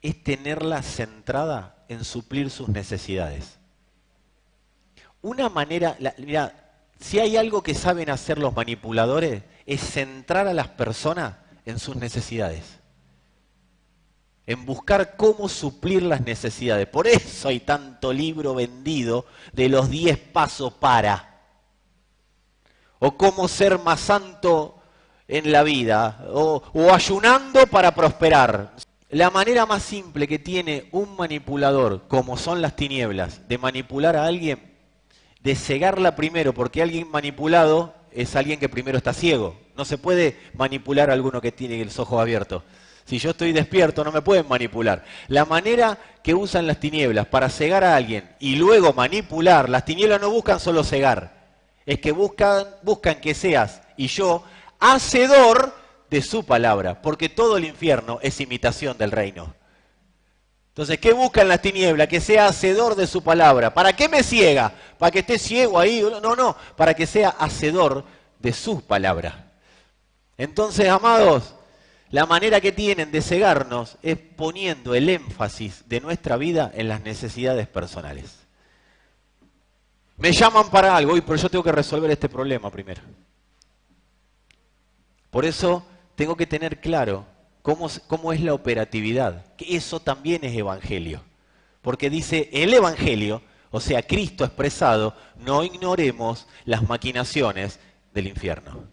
es tenerla centrada en suplir sus necesidades. Una manera, mira, si hay algo que saben hacer los manipuladores, es centrar a las personas en sus necesidades. En buscar cómo suplir las necesidades. Por eso hay tanto libro vendido de los 10 pasos para. O cómo ser más santo en la vida. O ayunando para prosperar. La manera más simple que tiene un manipulador, como son las tinieblas, de manipular a alguien, de cegarla primero, porque alguien manipulado es alguien que primero está ciego. No se puede manipular a alguno que tiene los ojos abiertos. Si yo estoy despierto, no me pueden manipular. La manera que usan las tinieblas para cegar a alguien y luego manipular, las tinieblas no buscan solo cegar, es que buscan que seas y yo hacedor de su palabra, porque todo el infierno es imitación del reino. Entonces, ¿qué buscan las tinieblas? Que sea hacedor de su palabra. ¿Para qué me ciega? ¿Para que esté ciego ahí? No, para que sea hacedor de su palabra. Entonces, amados, la manera que tienen de cegarnos es poniendo el énfasis de nuestra vida en las necesidades personales. Me llaman para algo, pero yo tengo que resolver este problema primero. Por eso tengo que tener claro cómo es la operatividad, que eso también es evangelio. Porque dice el evangelio, o sea, Cristo expresado, no ignoremos las maquinaciones del infierno.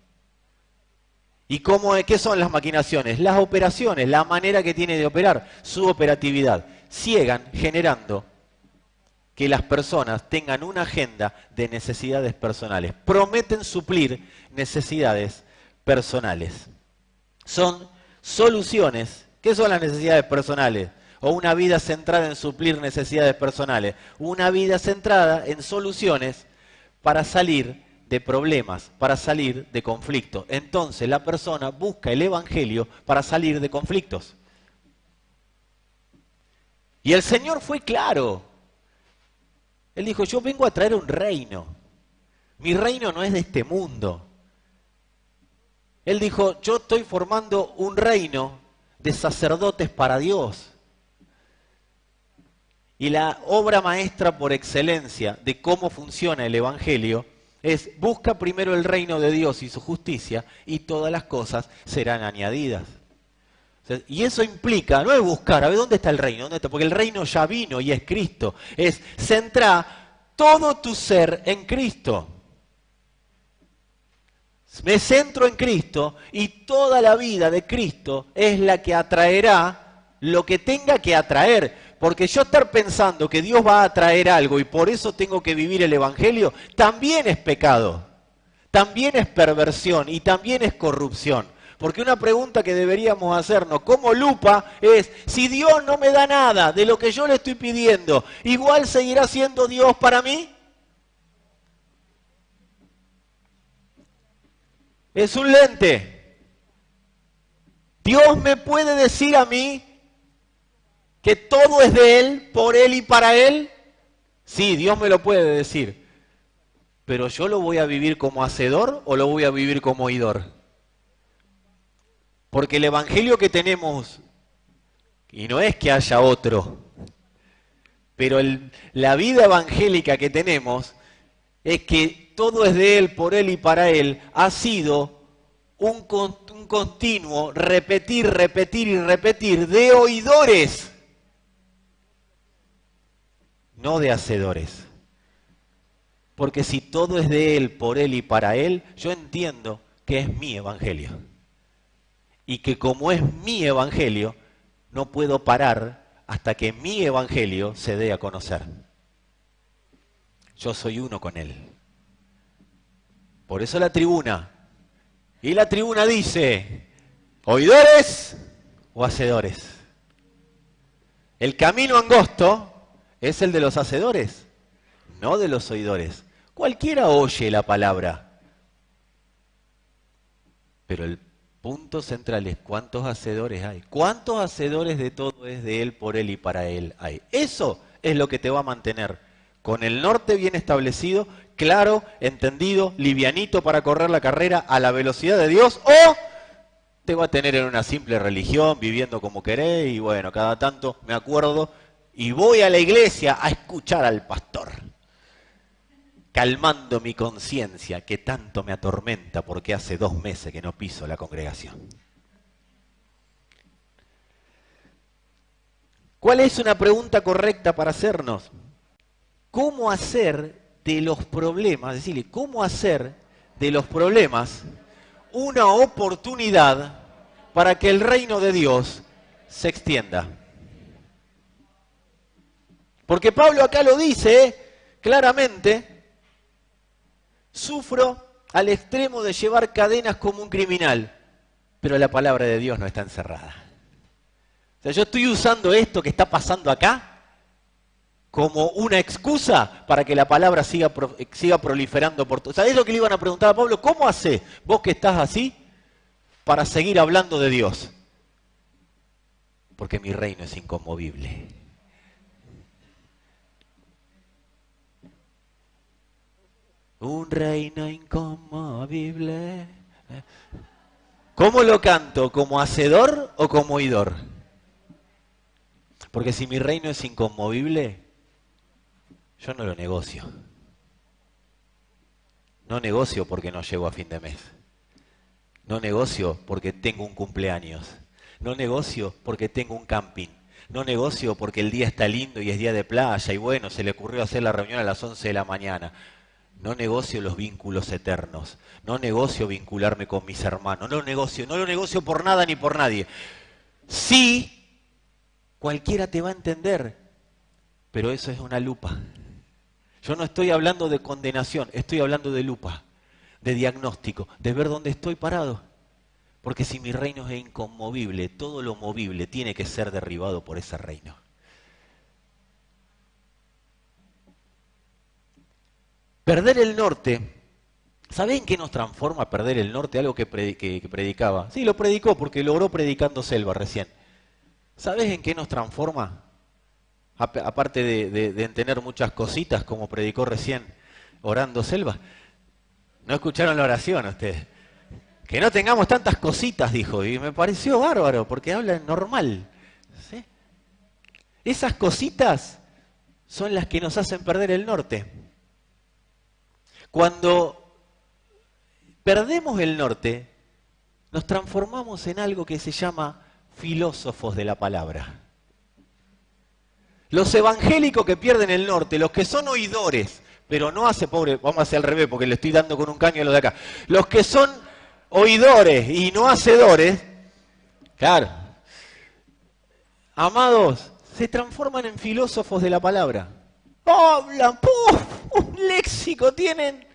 ¿Y qué son las maquinaciones? Las operaciones, la manera que tiene de operar, su operatividad. Ciegan generando que las personas tengan una agenda de necesidades personales. Prometen suplir necesidades personales. Son soluciones. ¿Qué son las necesidades personales? O una vida centrada en suplir necesidades personales. Una vida centrada en soluciones para salir de problemas, para salir de conflictos. Entonces la persona busca el evangelio para salir de conflictos. Y el Señor fue claro. Él dijo, yo vengo a traer un reino. Mi reino no es de este mundo. Él dijo, yo estoy formando un reino de sacerdotes para Dios. Y la obra maestra por excelencia de cómo funciona el evangelio es busca primero el reino de Dios y su justicia y todas las cosas serán añadidas. Y eso implica, no es buscar, a ver dónde está el reino, ¿dónde está? Porque el reino ya vino y es Cristo. Es centrar todo tu ser en Cristo. Me centro en Cristo y toda la vida de Cristo es la que atraerá lo que tenga que atraer. Porque yo estar pensando que Dios va a traer algo y por eso tengo que vivir el evangelio, también es pecado, también es perversión y también es corrupción. Porque una pregunta que deberíamos hacernos como lupa es, si Dios no me da nada de lo que yo le estoy pidiendo, ¿igual seguirá siendo Dios para mí? Es un lente. Dios me puede decir a mí que todo es de Él, por Él y para Él. Sí, Dios me lo puede decir. Pero ¿yo lo voy a vivir como hacedor o lo voy a vivir como oidor? Porque el evangelio que tenemos, y no es que haya otro, pero la vida evangélica que tenemos es que todo es de Él, por Él y para Él, ha sido un continuo repetir, repetir y repetir de oidores, no de hacedores. Porque si todo es de Él, por Él y para Él, yo entiendo que es mi evangelio. Y que como es mi evangelio, no puedo parar hasta que mi evangelio se dé a conocer. Yo soy uno con Él. Por eso la tribuna. Y la tribuna dice, ¿oidores o hacedores? El camino angosto es el de los hacedores, no de los oidores. Cualquiera oye la palabra, pero el punto central es cuántos hacedores hay. ¿Cuántos hacedores de todo es de Él, por Él y para Él hay? Eso es lo que te va a mantener con el norte bien establecido, claro, entendido, livianito para correr la carrera a la velocidad de Dios, o te va a tener en una simple religión, viviendo como querés, y bueno, cada tanto me acuerdo y voy a la iglesia a escuchar al pastor, calmando mi conciencia que tanto me atormenta porque hace 2 meses que no piso la congregación. ¿Cuál es una pregunta correcta para hacernos? ¿Cómo hacer de los problemas, decirle, cómo hacer de los problemas una oportunidad para que el reino de Dios se extienda? Porque Pablo acá lo dice claramente, sufro al extremo de llevar cadenas como un criminal, pero la palabra de Dios no está encerrada. O sea, yo estoy usando esto que está pasando acá como una excusa para que la palabra siga proliferando por todo. ¿Sabés lo que le iban a preguntar a Pablo? ¿Cómo hacés vos que estás así para seguir hablando de Dios? Porque mi reino es inconmovible. Un reino inconmovible. ¿Cómo lo canto? ¿Como hacedor o como oidor? Porque si mi reino es inconmovible, yo no lo negocio. No negocio porque no llego a fin de mes. No negocio porque tengo un cumpleaños. No negocio porque tengo un camping. No negocio porque el día está lindo y es día de playa y bueno, se le ocurrió hacer la reunión a las 11 de la mañana. No negocio los vínculos eternos. No negocio vincularme con mis hermanos. No lo negocio por nada ni por nadie. Sí, cualquiera te va a entender, pero eso es una lupa. Yo no estoy hablando de condenación, estoy hablando de lupa, de diagnóstico, de ver dónde estoy parado. Porque si mi reino es inconmovible, todo lo movible tiene que ser derribado por ese reino. Perder el norte, ¿saben qué nos transforma perder el norte? Algo que predicaba. Sí, lo predicó porque logró predicando Selva recién. ¿Sabes en qué nos transforma? Aparte de tener muchas cositas, como predicó recién orando Selva. ¿No escucharon la oración ustedes? Que no tengamos tantas cositas, dijo, y me pareció bárbaro, porque habla normal. ¿Sí? Esas cositas son las que nos hacen perder el norte. Cuando perdemos el norte, nos transformamos en algo que se llama filósofos de la palabra. Los evangélicos que pierden el norte, los que son oidores, pero no hace pobre, vamos a hacer al revés porque le estoy dando con un caño a los de acá. Los que son oidores y no hacedores, claro, amados, se transforman en filósofos de la palabra. Hablan, un léxico tienen.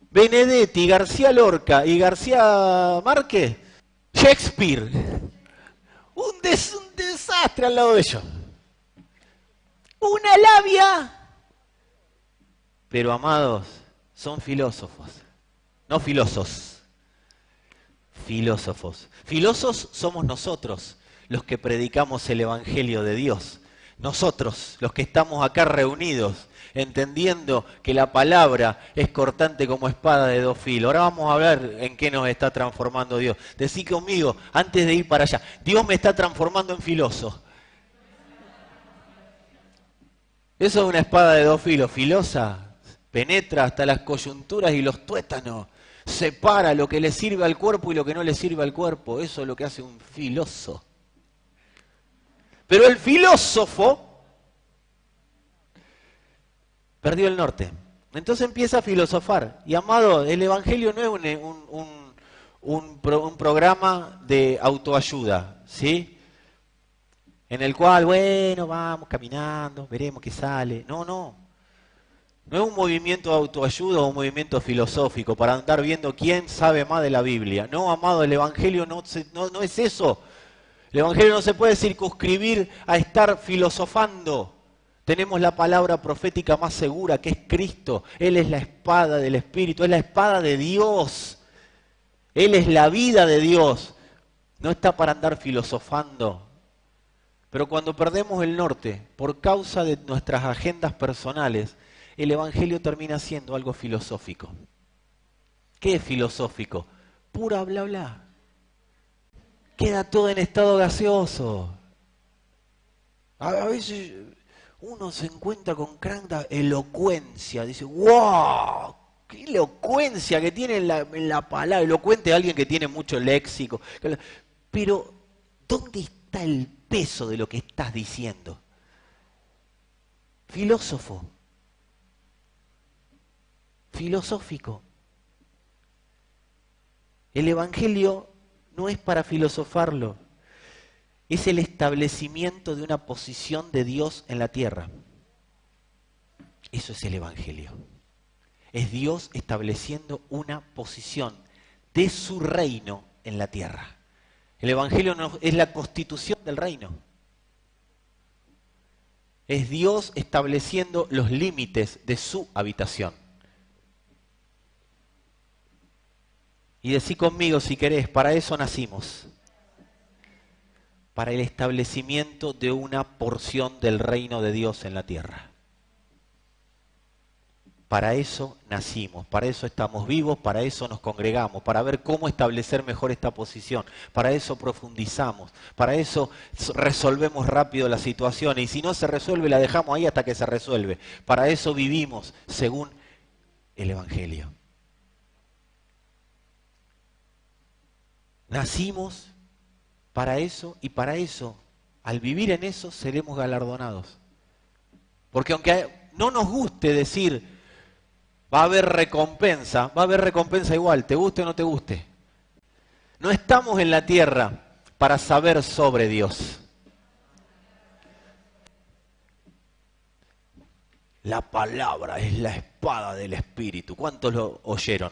Benedetti, García Lorca y García Márquez, Shakespeare. Un desastre al lado de ellos. Una labia. Pero amados, son filósofos. No filósofos. Filósofos. Filósofos somos nosotros, los que predicamos el Evangelio de Dios. Nosotros, los que estamos acá reunidos, entendiendo que la palabra es cortante como espada de dos filos. Ahora vamos a hablar en qué nos está transformando Dios. Decí conmigo, antes de ir para allá, Dios me está transformando en filósofo. Eso es una espada de dos filos, filosa, penetra hasta las coyunturas y los tuétanos, separa lo que le sirve al cuerpo y lo que no le sirve al cuerpo. Eso es lo que hace un filósofo. Pero el filósofo perdió el norte. Entonces empieza a filosofar. Y amado, el Evangelio no es un programa de autoayuda, ¿sí? En el cual, bueno, vamos caminando, veremos qué sale. No, no. No es un movimiento de autoayuda o un movimiento filosófico para andar viendo quién sabe más de la Biblia. No, amado, el Evangelio no es eso. El Evangelio no se puede circunscribir a estar filosofando. Tenemos la palabra profética más segura, que es Cristo. Él es la espada del Espíritu, es la espada de Dios. Él es la vida de Dios. No está para andar filosofando. Pero cuando perdemos el norte, por causa de nuestras agendas personales, el Evangelio termina siendo algo filosófico. ¿Qué es filosófico? Pura bla bla. Queda todo en estado gaseoso. A veces uno se encuentra con tanta elocuencia. Dice, ¡wow! ¡Qué elocuencia que tiene en la palabra! Elocuente es alguien que tiene mucho léxico. Pero, ¿dónde está el peso de lo que estás diciendo? Filósofo. Filosófico. El Evangelio no es para filosofarlo, es el establecimiento de una posición de Dios en la tierra. Eso es el Evangelio. Es Dios estableciendo una posición de su reino en la tierra. El Evangelio es la constitución del reino. Es Dios estableciendo los límites de su habitación. Y decí conmigo si querés, para eso nacimos. Para el establecimiento de una porción del reino de Dios en la tierra. Para eso nacimos, para eso estamos vivos, para eso nos congregamos, para ver cómo establecer mejor esta posición. Para eso profundizamos, para eso resolvemos rápido la situación. Y si no se resuelve, la dejamos ahí hasta que se resuelve. Para eso vivimos según el Evangelio. Nacimos para eso y para eso, al vivir en eso, seremos galardonados. Porque aunque no nos guste decir, va a haber recompensa igual, te guste o no te guste. No estamos en la tierra para saber sobre Dios. La palabra es la espada del Espíritu. ¿Cuántos lo oyeron?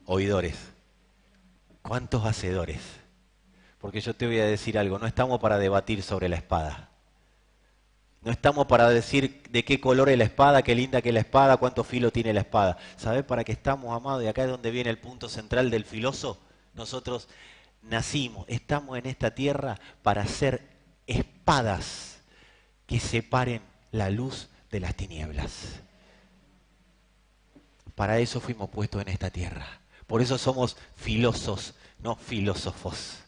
Oidores. ¿Cuántos hacedores? Porque yo te voy a decir algo, no estamos para debatir sobre la espada. No estamos para decir de qué color es la espada, qué linda que es la espada, cuánto filo tiene la espada. ¿Sabés para qué estamos, amados? Y acá es donde viene el punto central del filoso. Nosotros nacimos, estamos en esta tierra para hacer espadas que separen la luz de las tinieblas. Para eso fuimos puestos en esta tierra. Por eso somos filosos, no filósofos.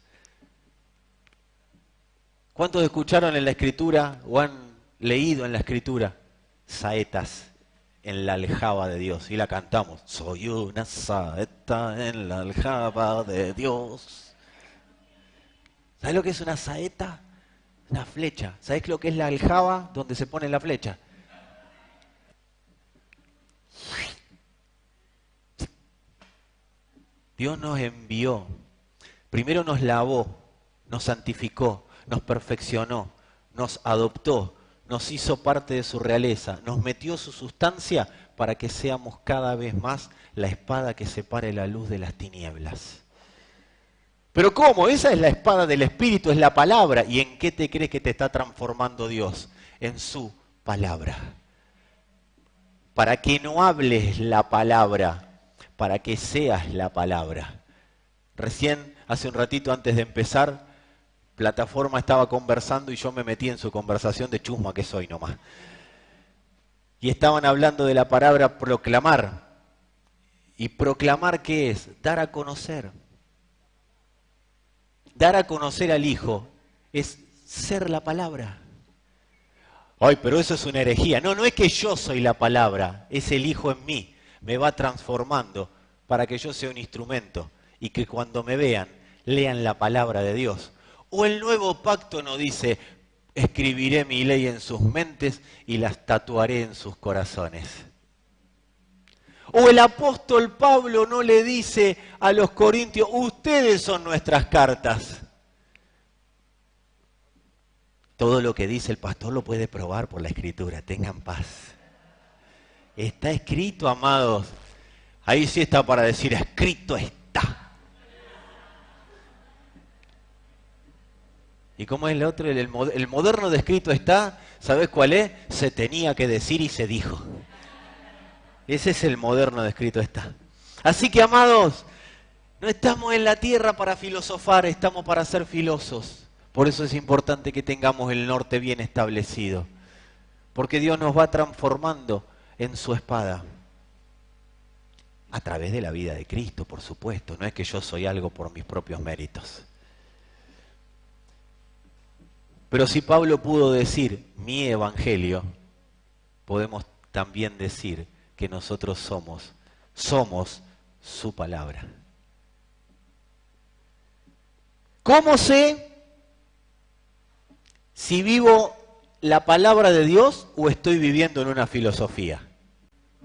¿Cuántos escucharon en la Escritura o han leído en la Escritura saetas en la aljaba de Dios? Y la cantamos. Soy una saeta en la aljaba de Dios. ¿Sabes lo que es una saeta? Una flecha. ¿Sabes lo que es la aljaba donde se pone la flecha? Dios nos envió. Primero nos lavó, nos santificó, nos perfeccionó, nos adoptó, nos hizo parte de su realeza, nos metió su sustancia para que seamos cada vez más la espada que separe la luz de las tinieblas. Pero ¿cómo? Esa es la espada del Espíritu, es la palabra. ¿Y en qué te crees que te está transformando Dios? En su palabra. Para que no hables la palabra, para que seas la palabra. Recién, hace un ratito antes de empezar, Plataforma estaba conversando y yo me metí en su conversación de chusma que soy nomás. Y estaban hablando de la palabra proclamar. ¿Y proclamar qué es? Dar a conocer. Dar a conocer al Hijo es ser la palabra. Ay, pero eso es una herejía. No, no es que yo soy la palabra, es el Hijo en mí. Me va transformando para que yo sea un instrumento y que cuando me vean, lean la palabra de Dios. O el nuevo pacto nos dice, escribiré mi ley en sus mentes y las tatuaré en sus corazones. O el apóstol Pablo no le dice a los corintios, ustedes son nuestras cartas. Todo lo que dice el pastor lo puede probar por la Escritura, tengan paz. Está escrito, amados. Ahí sí está para decir, escrito está. ¿Y cómo es el otro? El moderno de escrito está, ¿sabes cuál es? Se tenía que decir y se dijo. Ese es el moderno de escrito está. Así que, amados, no estamos en la tierra para filosofar, estamos para ser filosos. Por eso es importante que tengamos el norte bien establecido. Porque Dios nos va transformando en su espada. A través de la vida de Cristo, por supuesto. No es que yo soy algo por mis propios méritos. Pero si Pablo pudo decir mi evangelio, podemos también decir que nosotros somos su palabra. ¿Cómo sé si vivo la palabra de Dios o estoy viviendo en una filosofía?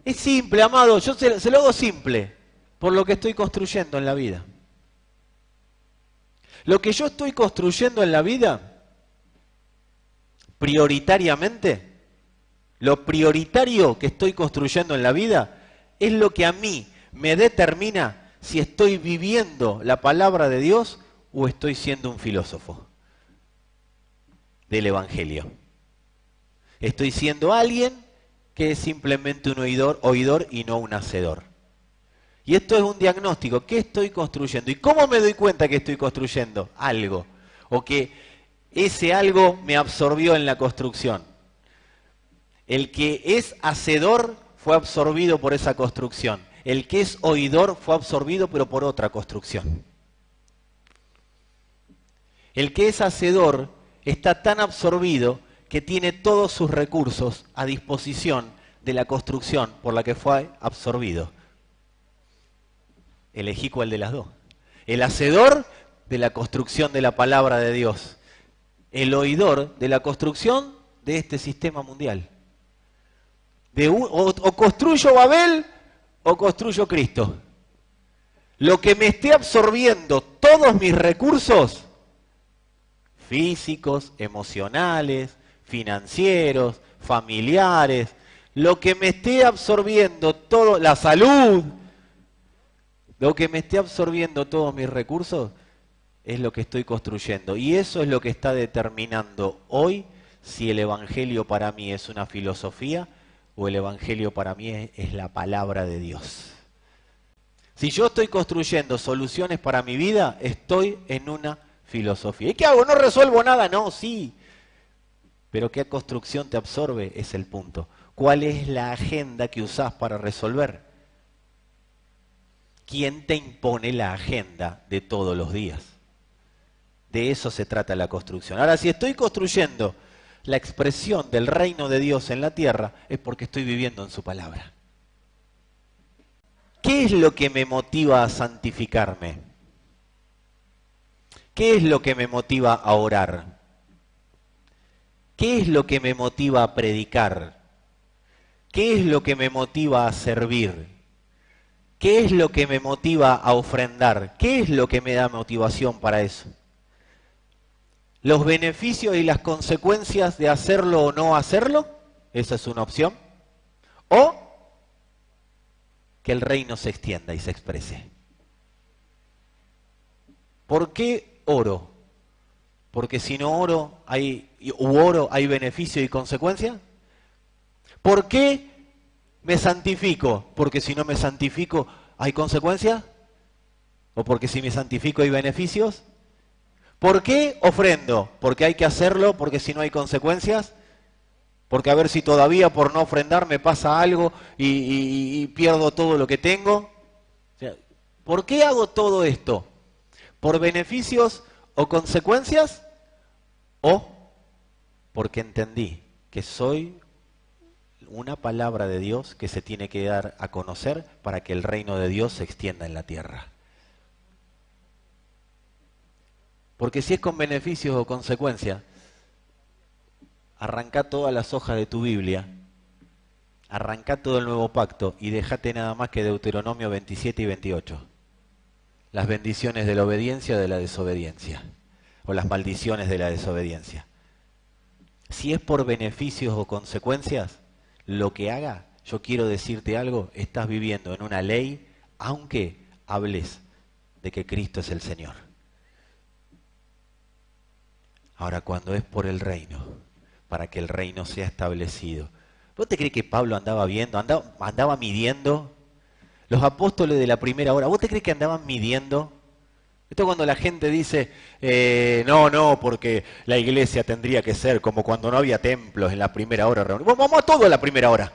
Es simple, amado, yo se lo hago simple, por lo que estoy construyendo en la vida. Lo que yo estoy construyendo en la vida, prioritariamente, lo prioritario que estoy construyendo en la vida, es lo que a mí me determina si estoy viviendo la palabra de Dios o estoy siendo un filósofo del Evangelio. Estoy siendo alguien que es simplemente un oidor y no un hacedor. Y esto es un diagnóstico. ¿Qué estoy construyendo? ¿Y cómo me doy cuenta que estoy construyendo algo? O que ese algo me absorbió en la construcción. El que es hacedor fue absorbido por esa construcción. El que es oidor fue absorbido pero por otra construcción. El que es hacedor está tan absorbido que tiene todos sus recursos a disposición de la construcción por la que fue absorbido. Elegí cuál de las dos. El hacedor de la construcción de la palabra de Dios. El oidor de la construcción de este sistema mundial. O construyo Babel o construyo Cristo. Lo que me esté absorbiendo todos mis recursos físicos, emocionales, financieros, familiares, lo que me esté absorbiendo todo, la salud, lo que me esté absorbiendo todos mis recursos es lo que estoy construyendo. Y eso es lo que está determinando hoy si el Evangelio para mí es una filosofía o el Evangelio para mí es la palabra de Dios. Si yo estoy construyendo soluciones para mi vida, estoy en una filosofía. ¿Y qué hago? ¿No resuelvo nada? No, sí. Pero ¿qué construcción te absorbe? Es el punto. ¿Cuál es la agenda que usás para resolver? ¿Quién te impone la agenda de todos los días? De eso se trata la construcción. Ahora, si estoy construyendo la expresión del reino de Dios en la tierra, es porque estoy viviendo en su palabra. ¿Qué es lo que me motiva a santificarme? ¿Qué es lo que me motiva a orar? ¿Qué es lo que me motiva a predicar? ¿Qué es lo que me motiva a servir? ¿Qué es lo que me motiva a ofrendar? ¿Qué es lo que me da motivación para eso? ¿Los beneficios y las consecuencias de hacerlo o no hacerlo? Esa es una opción. O que el reino se extienda y se exprese. ¿Por qué oro? Porque si no oro hay beneficio y consecuencia. ¿Por qué me santifico? Porque si no me santifico hay consecuencias. ¿O porque si me santifico hay beneficios? ¿Por qué ofrendo? Porque hay que hacerlo, porque si no hay consecuencias. Porque a ver si todavía por no ofrendar me pasa algo y pierdo todo lo que tengo. O sea, ¿por qué hago todo esto? ¿Por beneficios o consecuencias? ¿O porque entendí que soy una palabra de Dios que se tiene que dar a conocer para que el reino de Dios se extienda en la tierra? Porque si es con beneficios o consecuencias, arrancá todas las hojas de tu Biblia, arrancá todo el nuevo pacto y dejate nada más que Deuteronomio 27 y 28. Las bendiciones de la obediencia o de la desobediencia, o las maldiciones de la desobediencia. Si es por beneficios o consecuencias, lo que haga, yo quiero decirte algo, estás viviendo en una ley, aunque hables de que Cristo es el Señor. Ahora, cuando es por el reino, para que el reino sea establecido. ¿Vos te crees que Pablo andaba viendo, andaba midiendo? Los apóstoles de la primera hora, ¿vos te crees que andaban midiendo? Esto cuando la gente dice, no, porque la iglesia tendría que ser como cuando no había templos en la primera hora. Vamos a todo a la primera hora.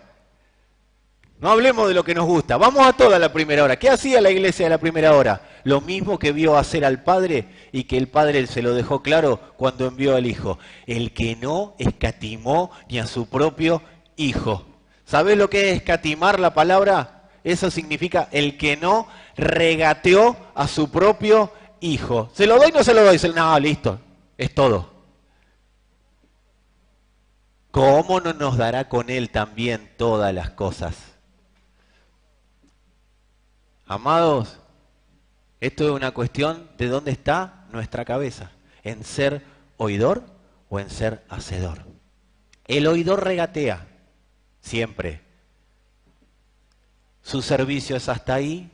No hablemos de lo que nos gusta, vamos a toda la primera hora. ¿Qué hacía la iglesia de la primera hora? Lo mismo que vio hacer al Padre y que el Padre se lo dejó claro cuando envió al Hijo. El que no escatimó ni a su propio Hijo. ¿Sabés lo que es escatimar la palabra? Eso significa el que no regateó a su propio Hijo. ¿Se lo doy o no se lo doy? No, listo, es todo. ¿Cómo no nos dará con Él también todas las cosas? Amados, esto es una cuestión de dónde está nuestra cabeza, en ser oidor o en ser hacedor. El oidor regatea, siempre. Su servicio es hasta ahí,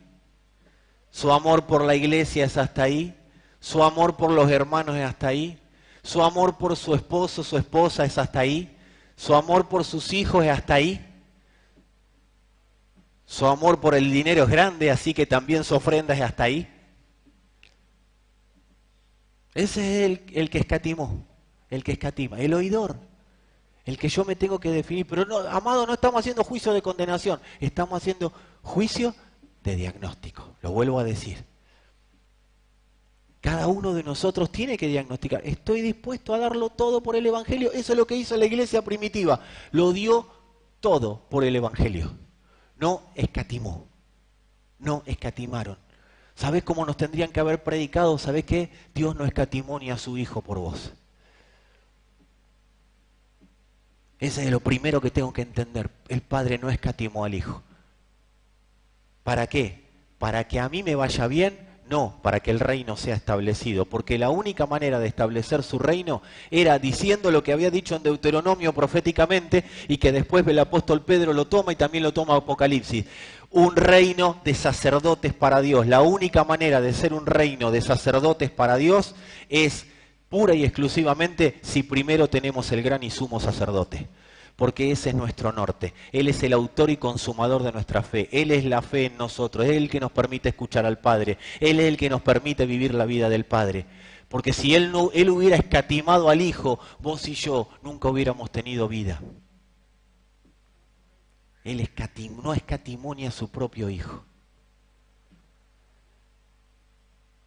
su amor por la iglesia es hasta ahí, su amor por los hermanos es hasta ahí, su amor por su esposo, su esposa es hasta ahí, su amor por sus hijos es hasta ahí. Su amor por el dinero es grande, así que también su ofrenda es hasta ahí. Ese es el que escatimó, el que escatima, el oidor, el que yo me tengo que definir. Pero no, amado, no estamos haciendo juicio de condenación, estamos haciendo juicio de diagnóstico, lo vuelvo a decir. Cada uno de nosotros tiene que diagnosticar. Estoy dispuesto a darlo todo por el Evangelio. Eso es lo que hizo la iglesia primitiva. Lo dio todo por el Evangelio. No escatimó, no escatimaron. ¿Sabés cómo nos tendrían que haber predicado? ¿Sabés qué? Dios no escatimó ni a su Hijo por vos. Ese es lo primero que tengo que entender. El Padre no escatimó al Hijo. ¿Para qué? ¿Para que a mí me vaya bien? No, para que el reino sea establecido. Porque la única manera de establecer su reino era diciendo lo que había dicho en Deuteronomio proféticamente y que después el apóstol Pedro lo toma y también lo toma Apocalipsis. Un reino de sacerdotes para Dios. La única manera de ser un reino de sacerdotes para Dios es pura y exclusivamente si primero tenemos el gran y sumo sacerdote. Porque ese es nuestro norte. Él es el autor y consumador de nuestra fe. Él es la fe en nosotros. Él es el que nos permite escuchar al Padre. Él es el que nos permite vivir la vida del Padre. Porque si Él hubiera escatimado al Hijo, vos y yo nunca hubiéramos tenido vida. Él no escatimó ni a su propio Hijo.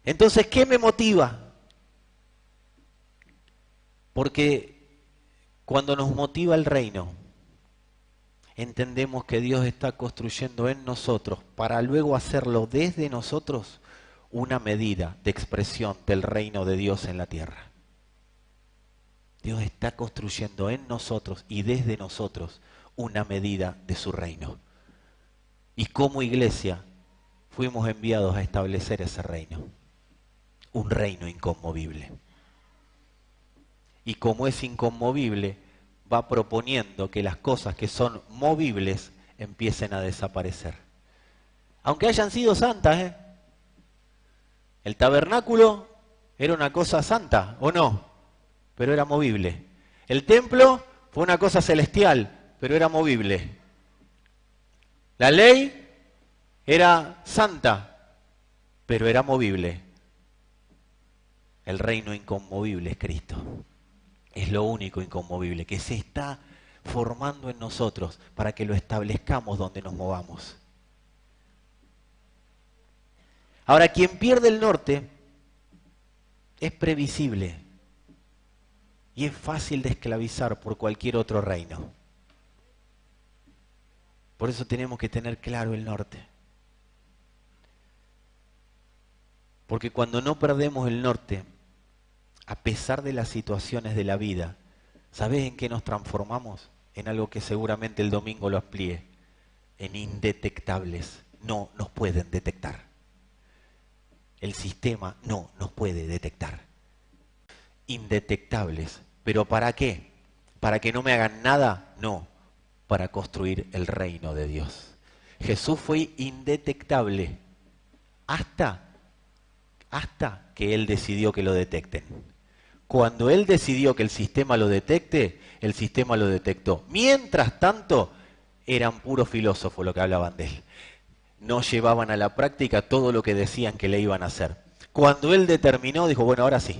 Entonces, ¿qué me motiva? Porque cuando nos motiva el reino, entendemos que Dios está construyendo en nosotros, para luego hacerlo desde nosotros, una medida de expresión del reino de Dios en la tierra. Dios está construyendo en nosotros y desde nosotros una medida de su reino. Y como iglesia fuimos enviados a establecer ese reino, un reino inconmovible. Y como es inconmovible, va proponiendo que las cosas que son movibles empiecen a desaparecer. Aunque hayan sido santas, ¿eh? El tabernáculo era una cosa santa, ¿o no? Pero era movible. El templo fue una cosa celestial, pero era movible. La ley era santa, pero era movible. El reino inconmovible es Cristo. Es lo único inconmovible, que se está formando en nosotros para que lo establezcamos donde nos movamos. Ahora, quien pierde el norte es previsible y es fácil de esclavizar por cualquier otro reino. Por eso tenemos que tener claro el norte. Porque cuando no perdemos el norte, a pesar de las situaciones de la vida, ¿sabés en qué nos transformamos? En algo que seguramente el domingo lo amplíe. En indetectables. No nos pueden detectar. El sistema no nos puede detectar. Indetectables. ¿Pero para qué? ¿Para que no me hagan nada? No. Para construir el reino de Dios. Jesús fue indetectable hasta que Él decidió que lo detecten. Cuando Él decidió que el sistema lo detecte, el sistema lo detectó. Mientras tanto, eran puros filósofos lo que hablaban de Él. No llevaban a la práctica todo lo que decían que le iban a hacer. Cuando Él determinó, dijo, bueno, ahora sí.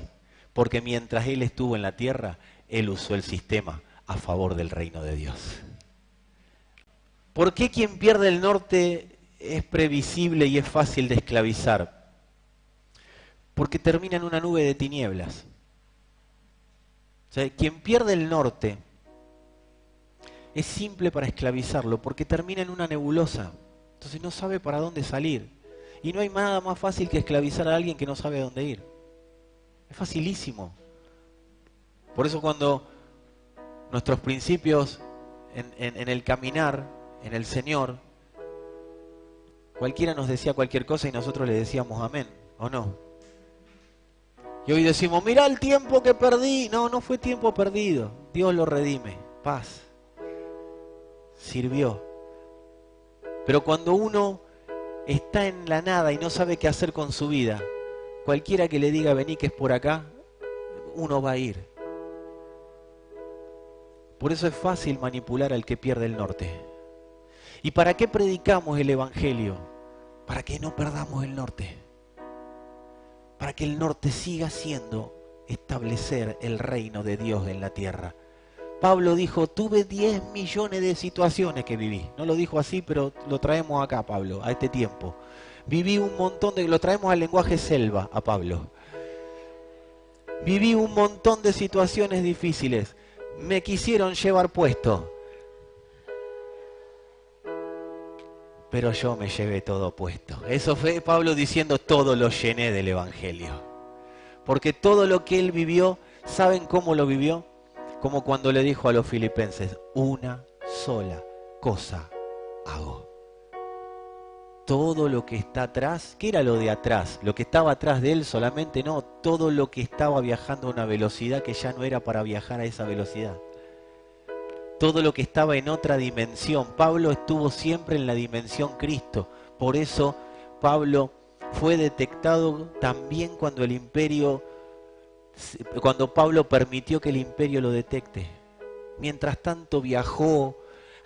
Porque mientras Él estuvo en la tierra, Él usó el sistema a favor del reino de Dios. ¿Por qué quien pierde el norte es previsible y es fácil de esclavizar? Porque termina en una nube de tinieblas. O sea, quien pierde el norte es simple para esclavizarlo porque termina en una nebulosa. Entonces no sabe para dónde salir. Y no hay nada más fácil que esclavizar a alguien que no sabe a dónde ir. Es facilísimo. Por eso cuando nuestros principios en el caminar, en el Señor, cualquiera nos decía cualquier cosa y nosotros le decíamos amén, ¿o no? Y hoy decimos, mirá el tiempo que perdí. No, no fue tiempo perdido. Dios lo redime. Paz. Sirvió. Pero cuando uno está en la nada y no sabe qué hacer con su vida, cualquiera que le diga vení que es por acá, uno va a ir. Por eso es fácil manipular al que pierde el norte. ¿Y para qué predicamos el Evangelio? Para que no perdamos el norte. Para que el norte siga siendo establecer el reino de Dios en la tierra. Pablo dijo, tuve 10 millones de situaciones que viví. No lo dijo así, pero lo traemos acá, Pablo, a este tiempo. Viví un montón lo traemos al lenguaje selva, a Pablo. Viví un montón de situaciones difíciles. Me quisieron llevar puesto. pero yo me llevé todo puesto. Eso fue Pablo diciendo, todo lo llené del Evangelio. Porque todo lo que él vivió, ¿saben cómo lo vivió? Como cuando le dijo a los filipenses, una sola cosa hago. Todo lo que está atrás, ¿qué era lo de atrás? Lo que estaba atrás de él solamente no, todo lo que estaba viajando a una velocidad que ya no era para viajar a esa velocidad. Todo lo que estaba en otra dimensión. Pablo estuvo siempre en la dimensión Cristo. Por eso Pablo fue detectado también cuando cuando Pablo permitió que el imperio lo detecte. Mientras tanto viajó,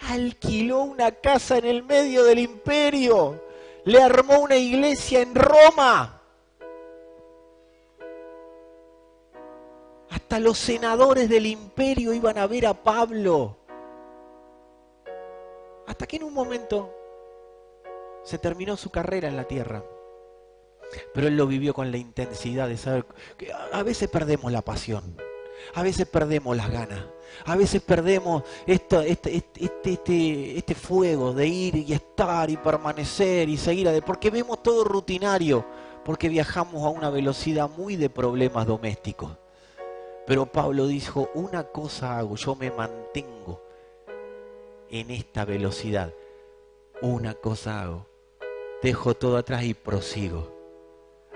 alquiló una casa en el medio del imperio, le armó una iglesia en Roma. Hasta los senadores del imperio iban a ver a Pablo. Hasta que en un momento se terminó su carrera en la tierra. Pero él lo vivió con la intensidad de saber que a veces perdemos la pasión, a veces perdemos las ganas, a veces perdemos este fuego de ir y estar y permanecer y seguir adelante, porque vemos todo rutinario, porque viajamos a una velocidad muy de problemas domésticos. Pero Pablo dijo, una cosa hago, yo me mantengo en esta velocidad. Una cosa hago, dejo todo atrás y prosigo.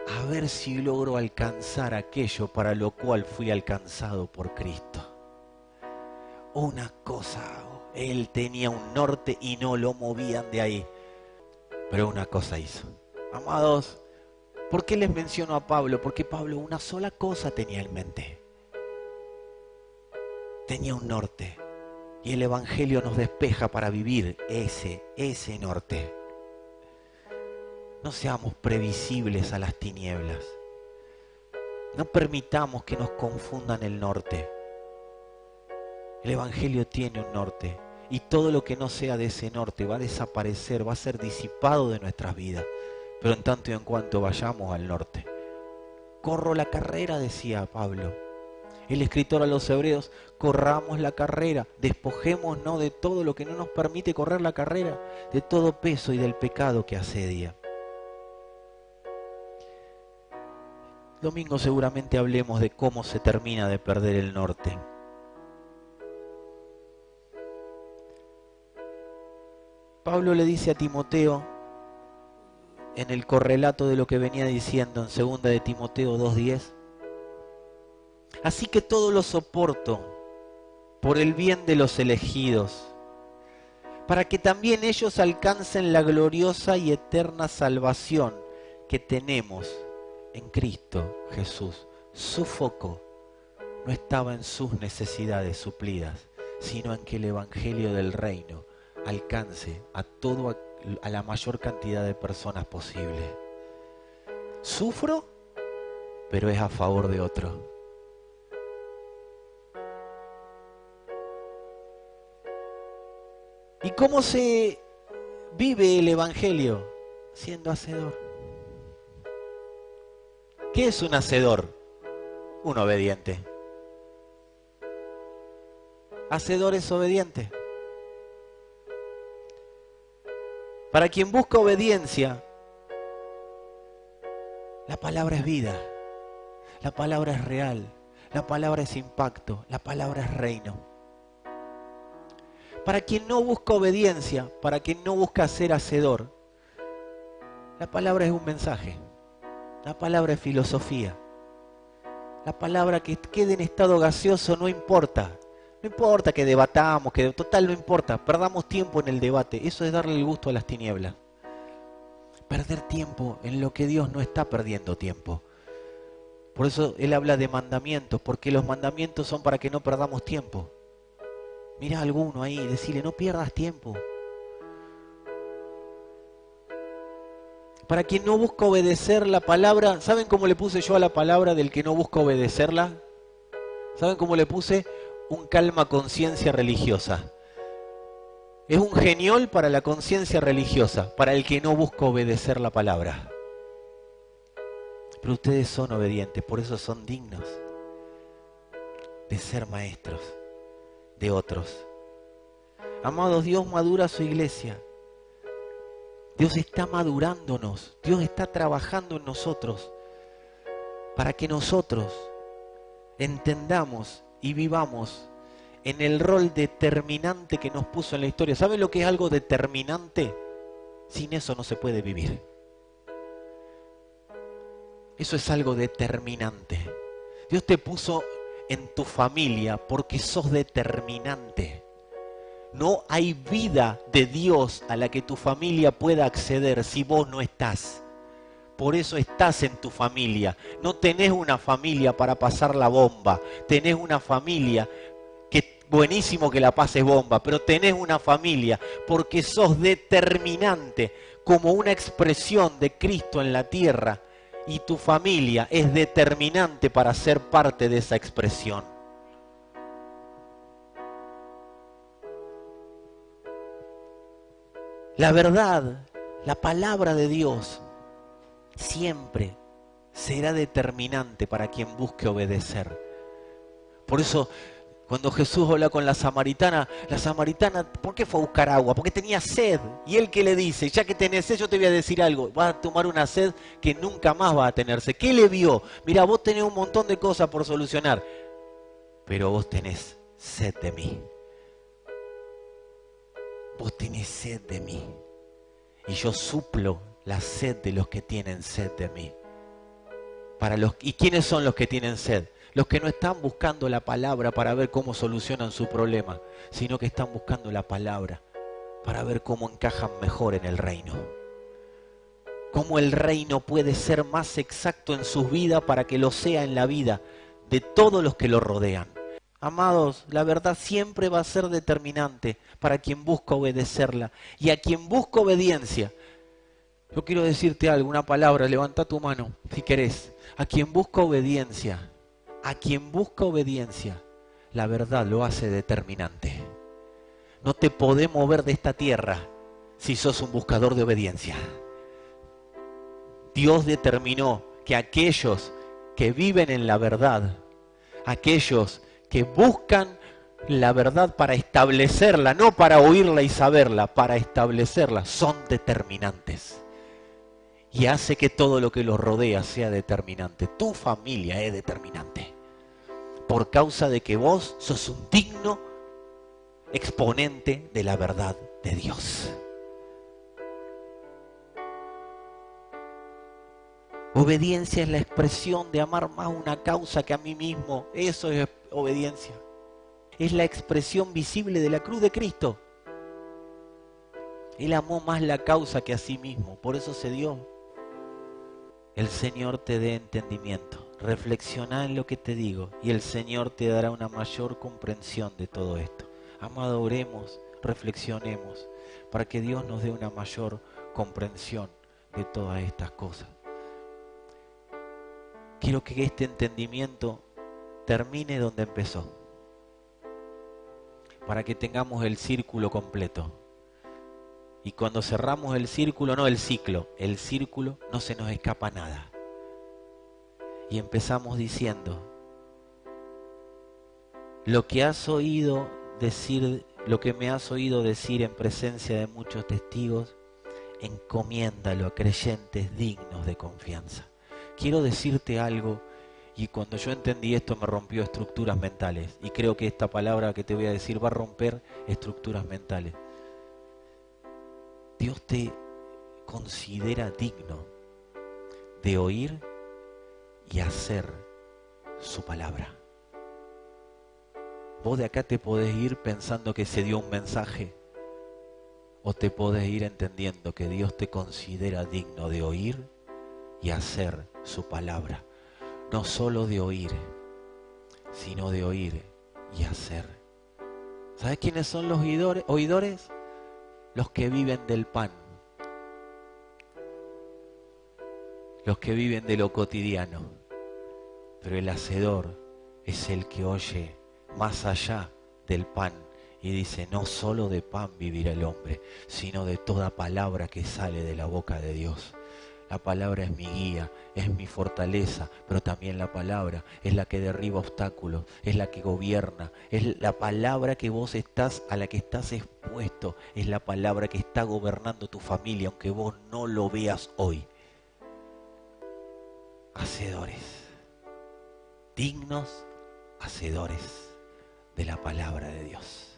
A ver si logro alcanzar aquello para lo cual fui alcanzado por Cristo. Una cosa hago. Él tenía un norte y no lo movían de ahí. Pero una cosa hizo. Amados, ¿por qué les menciono a Pablo? Porque Pablo una sola cosa tenía en mente. Tenía un norte. Y el Evangelio nos despeja para vivir ese norte. No seamos previsibles a las tinieblas. No permitamos que nos confundan el norte. El Evangelio tiene un norte. Y todo lo que no sea de ese norte va a desaparecer, va a ser disipado de nuestras vidas. Pero en tanto y en cuanto vayamos al norte. Corro la carrera, decía Pablo. El escritor a los hebreos, corramos la carrera, despojémonos de todo lo que no nos permite correr la carrera, de todo peso y del pecado que asedia. Domingo seguramente hablemos de cómo se termina de perder el norte. Pablo le dice a Timoteo, en el correlato de lo que venía diciendo en 2 de Timoteo 2:10, así que todo lo soporto por el bien de los elegidos, para que también ellos alcancen la gloriosa y eterna salvación que tenemos en Cristo Jesús. Su foco no estaba en sus necesidades suplidas, sino en que el Evangelio del Reino alcance a la mayor cantidad de personas posible. Sufro, pero es a favor de otro. ¿Y cómo se vive el Evangelio? Siendo hacedor. ¿Qué es un hacedor? Un obediente. Hacedor es obediente. Para quien busca obediencia, la palabra es vida, la palabra es real, la palabra es impacto, la palabra es reino. Para quien no busca obediencia, para quien no busca ser hacedor, la palabra es un mensaje, la palabra es filosofía, la palabra que quede en estado gaseoso no importa. No importa que debatamos, que total no importa, perdamos tiempo en el debate, eso es darle el gusto a las tinieblas. Perder tiempo en lo que Dios no está perdiendo tiempo. Por eso Él habla de mandamientos, porque los mandamientos son para que no perdamos tiempo. Mira a alguno ahí, decirle, no pierdas tiempo. Para quien no busca obedecer la palabra, ¿saben cómo le puse yo a la palabra del que no busca obedecerla? ¿Saben cómo le puse? Un calma conciencia religiosa. Es un geniol para la conciencia religiosa, para el que no busca obedecer la palabra. Pero ustedes son obedientes, por eso son dignos de ser maestros de otros. Amados, Dios madura a su iglesia. Dios está madurándonos, Dios está trabajando en nosotros para que nosotros entendamos y vivamos en el rol determinante que nos puso en la historia. ¿Sabe lo que es algo determinante? Sin eso no se puede vivir. Eso es algo determinante. Dios te puso en tu familia porque sos determinante. No hay vida de Dios a la que tu familia pueda acceder si vos no estás. Por eso estás en tu familia. No tenés una familia para pasar la bomba. Tenés una familia que buenísimo que la pases bomba, pero tenés una familia porque sos determinante como una expresión de Cristo en la tierra. Y tu familia es determinante para ser parte de esa expresión. La verdad, la palabra de Dios, siempre será determinante para quien busque obedecer. Por eso, cuando Jesús habla con la samaritana, ¿por qué fue a buscar agua? Porque tenía sed. Y él que le dice, ya que tenés sed, yo te voy a decir algo, vas a tomar una sed que nunca más vas a tener sed. ¿Qué le vio? Mira, vos tenés un montón de cosas por solucionar, pero vos tenés sed de mí. Vos tenés sed de mí. Y yo suplo la sed de los que tienen sed de mí. ¿Y quiénes son los que tienen sed? Los que no están buscando la palabra para ver cómo solucionan su problema, sino que están buscando la palabra para ver cómo encajan mejor en el reino. Cómo el reino puede ser más exacto en sus vidas para que lo sea en la vida de todos los que lo rodean. Amados, la verdad siempre va a ser determinante para quien busca obedecerla. Y a quien busca obediencia, yo quiero decirte algo, una palabra, levanta tu mano si querés. A quien busca obediencia, la verdad lo hace determinante. No te podés mover de esta tierra si sos un buscador de obediencia. Dios determinó que aquellos que viven en la verdad, aquellos que buscan la verdad para establecerla, no para oírla y saberla, para establecerla, son determinantes. Y hace que todo lo que los rodea sea determinante. Tu familia es determinante. Por causa de que vos sos un digno exponente de la verdad de Dios. Obediencia es la expresión de amar más una causa que a mí mismo. Eso es obediencia. Es la expresión visible de la cruz de Cristo. Él amó más la causa que a sí mismo. Por eso se dio. El Señor te dé entendimiento. Reflexiona en lo que te digo y el Señor te dará una mayor comprensión de todo esto. Amado, oremos, reflexionemos para que Dios nos dé una mayor comprensión de todas estas cosas. Quiero que este entendimiento termine donde empezó, para que tengamos el círculo completo. Y cuando cerramos el círculo, no el ciclo, el círculo, no se nos escapa nada. Y empezamos diciendo, lo que me has oído decir en presencia de muchos testigos, encomiéndalo a creyentes dignos de confianza. Quiero decirte algo, y cuando yo entendí esto me rompió estructuras mentales, y creo que esta palabra que te voy a decir va a romper estructuras mentales. Dios te considera digno de oír y hacer su palabra. Vos de acá te podés ir pensando que se dio un mensaje, o te podés ir entendiendo que Dios te considera digno de oír y hacer su palabra. No solo de oír, sino de oír y hacer. ¿Sabes quiénes son los oidores? Los que viven del pan. Los que viven de lo cotidiano. Pero el hacedor es el que oye más allá del pan y dice, no solo de pan vivirá el hombre, sino de toda palabra que sale de la boca de Dios. La palabra es mi guía, es mi fortaleza, pero también la palabra es la que derriba obstáculos, es la que gobierna, es la palabra que vos estás, a la que estás expuesto, es la palabra que está gobernando tu familia, aunque vos no lo veas hoy. Hacedores, dignos hacedores de la palabra de Dios.